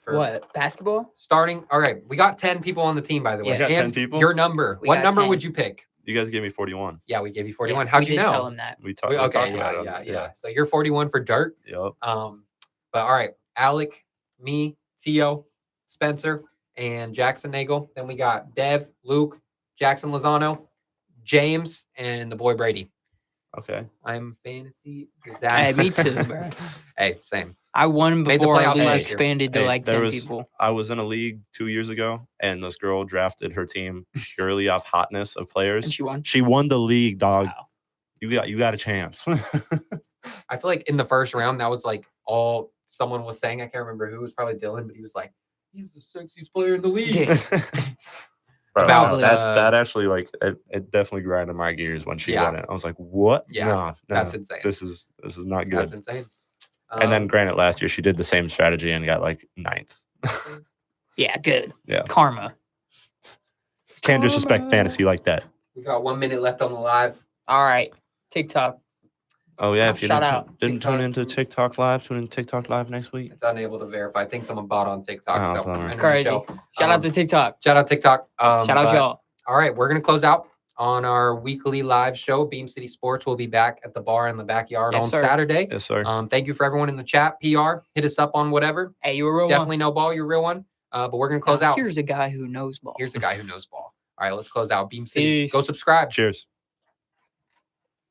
For What basketball? Starting. All right, we got 10 people on the team, by the way. Yeah. We got 10 And people? Your number. We What got number 10. would you pick? You guys gave me 41. Yeah, we gave you 41. Yeah, How'd we you did know? Tell him that. We talked. Okay, about yeah, it. yeah. So you're 41 for Dirt. Yep. But all right, Alec, me, Theo, Spencer, and Jackson Nagel. Then we got Dev, Luke, Jackson Lozano, James, and the boy Brady. Okay. I'm fantasy Hey, disaster. me too, bro. Hey, same. I won Made the before our playoffs league last year. expanded to Hey, like there 10 was- people. I was in a league 2 years ago, and this girl drafted her team purely off hotness of players. And she won. She won the league, dog. Wow. You got a chance. I feel like in the first round, that was like all someone was saying. I can't remember who. It was probably Dylan, but he was like, he's the sexiest player in the league. Yeah. Bro, About, that actually like it definitely grinded my gears when she Yeah. won it. I was like, what? Yeah, Nah, That's nah, insane. this is not good. That's insane. And then granted, last year she did the same strategy and got like 9th. Yeah, good. Yeah. Karma. Can't disrespect fantasy like that. we got 1 minute left on the live. All right. TikTok. Oh yeah, if you Shout didn't, out. didn't tune TikTok. into TikTok Live, tune into TikTok Live next week. It's unable to verify. I think someone bought on TikTok. Oh, So bummer. end of the Crazy. show. Shout out to TikTok. Shout out TikTok. Shout out but- y'all. All right, we're going to close out on our weekly live show. Beam City Sports will be back at the bar in the backyard Yes, on sir. Saturday. Yes, sir. Thank you for everyone in the chat. PR, hit us up on whatever. Hey, you a real Definitely no ball, you're a real one. But we're going to one. close out. Here's a guy who knows ball. Here's the guy who knows ball. All right, let's close out. Beam City. Peace. Go subscribe. Cheers.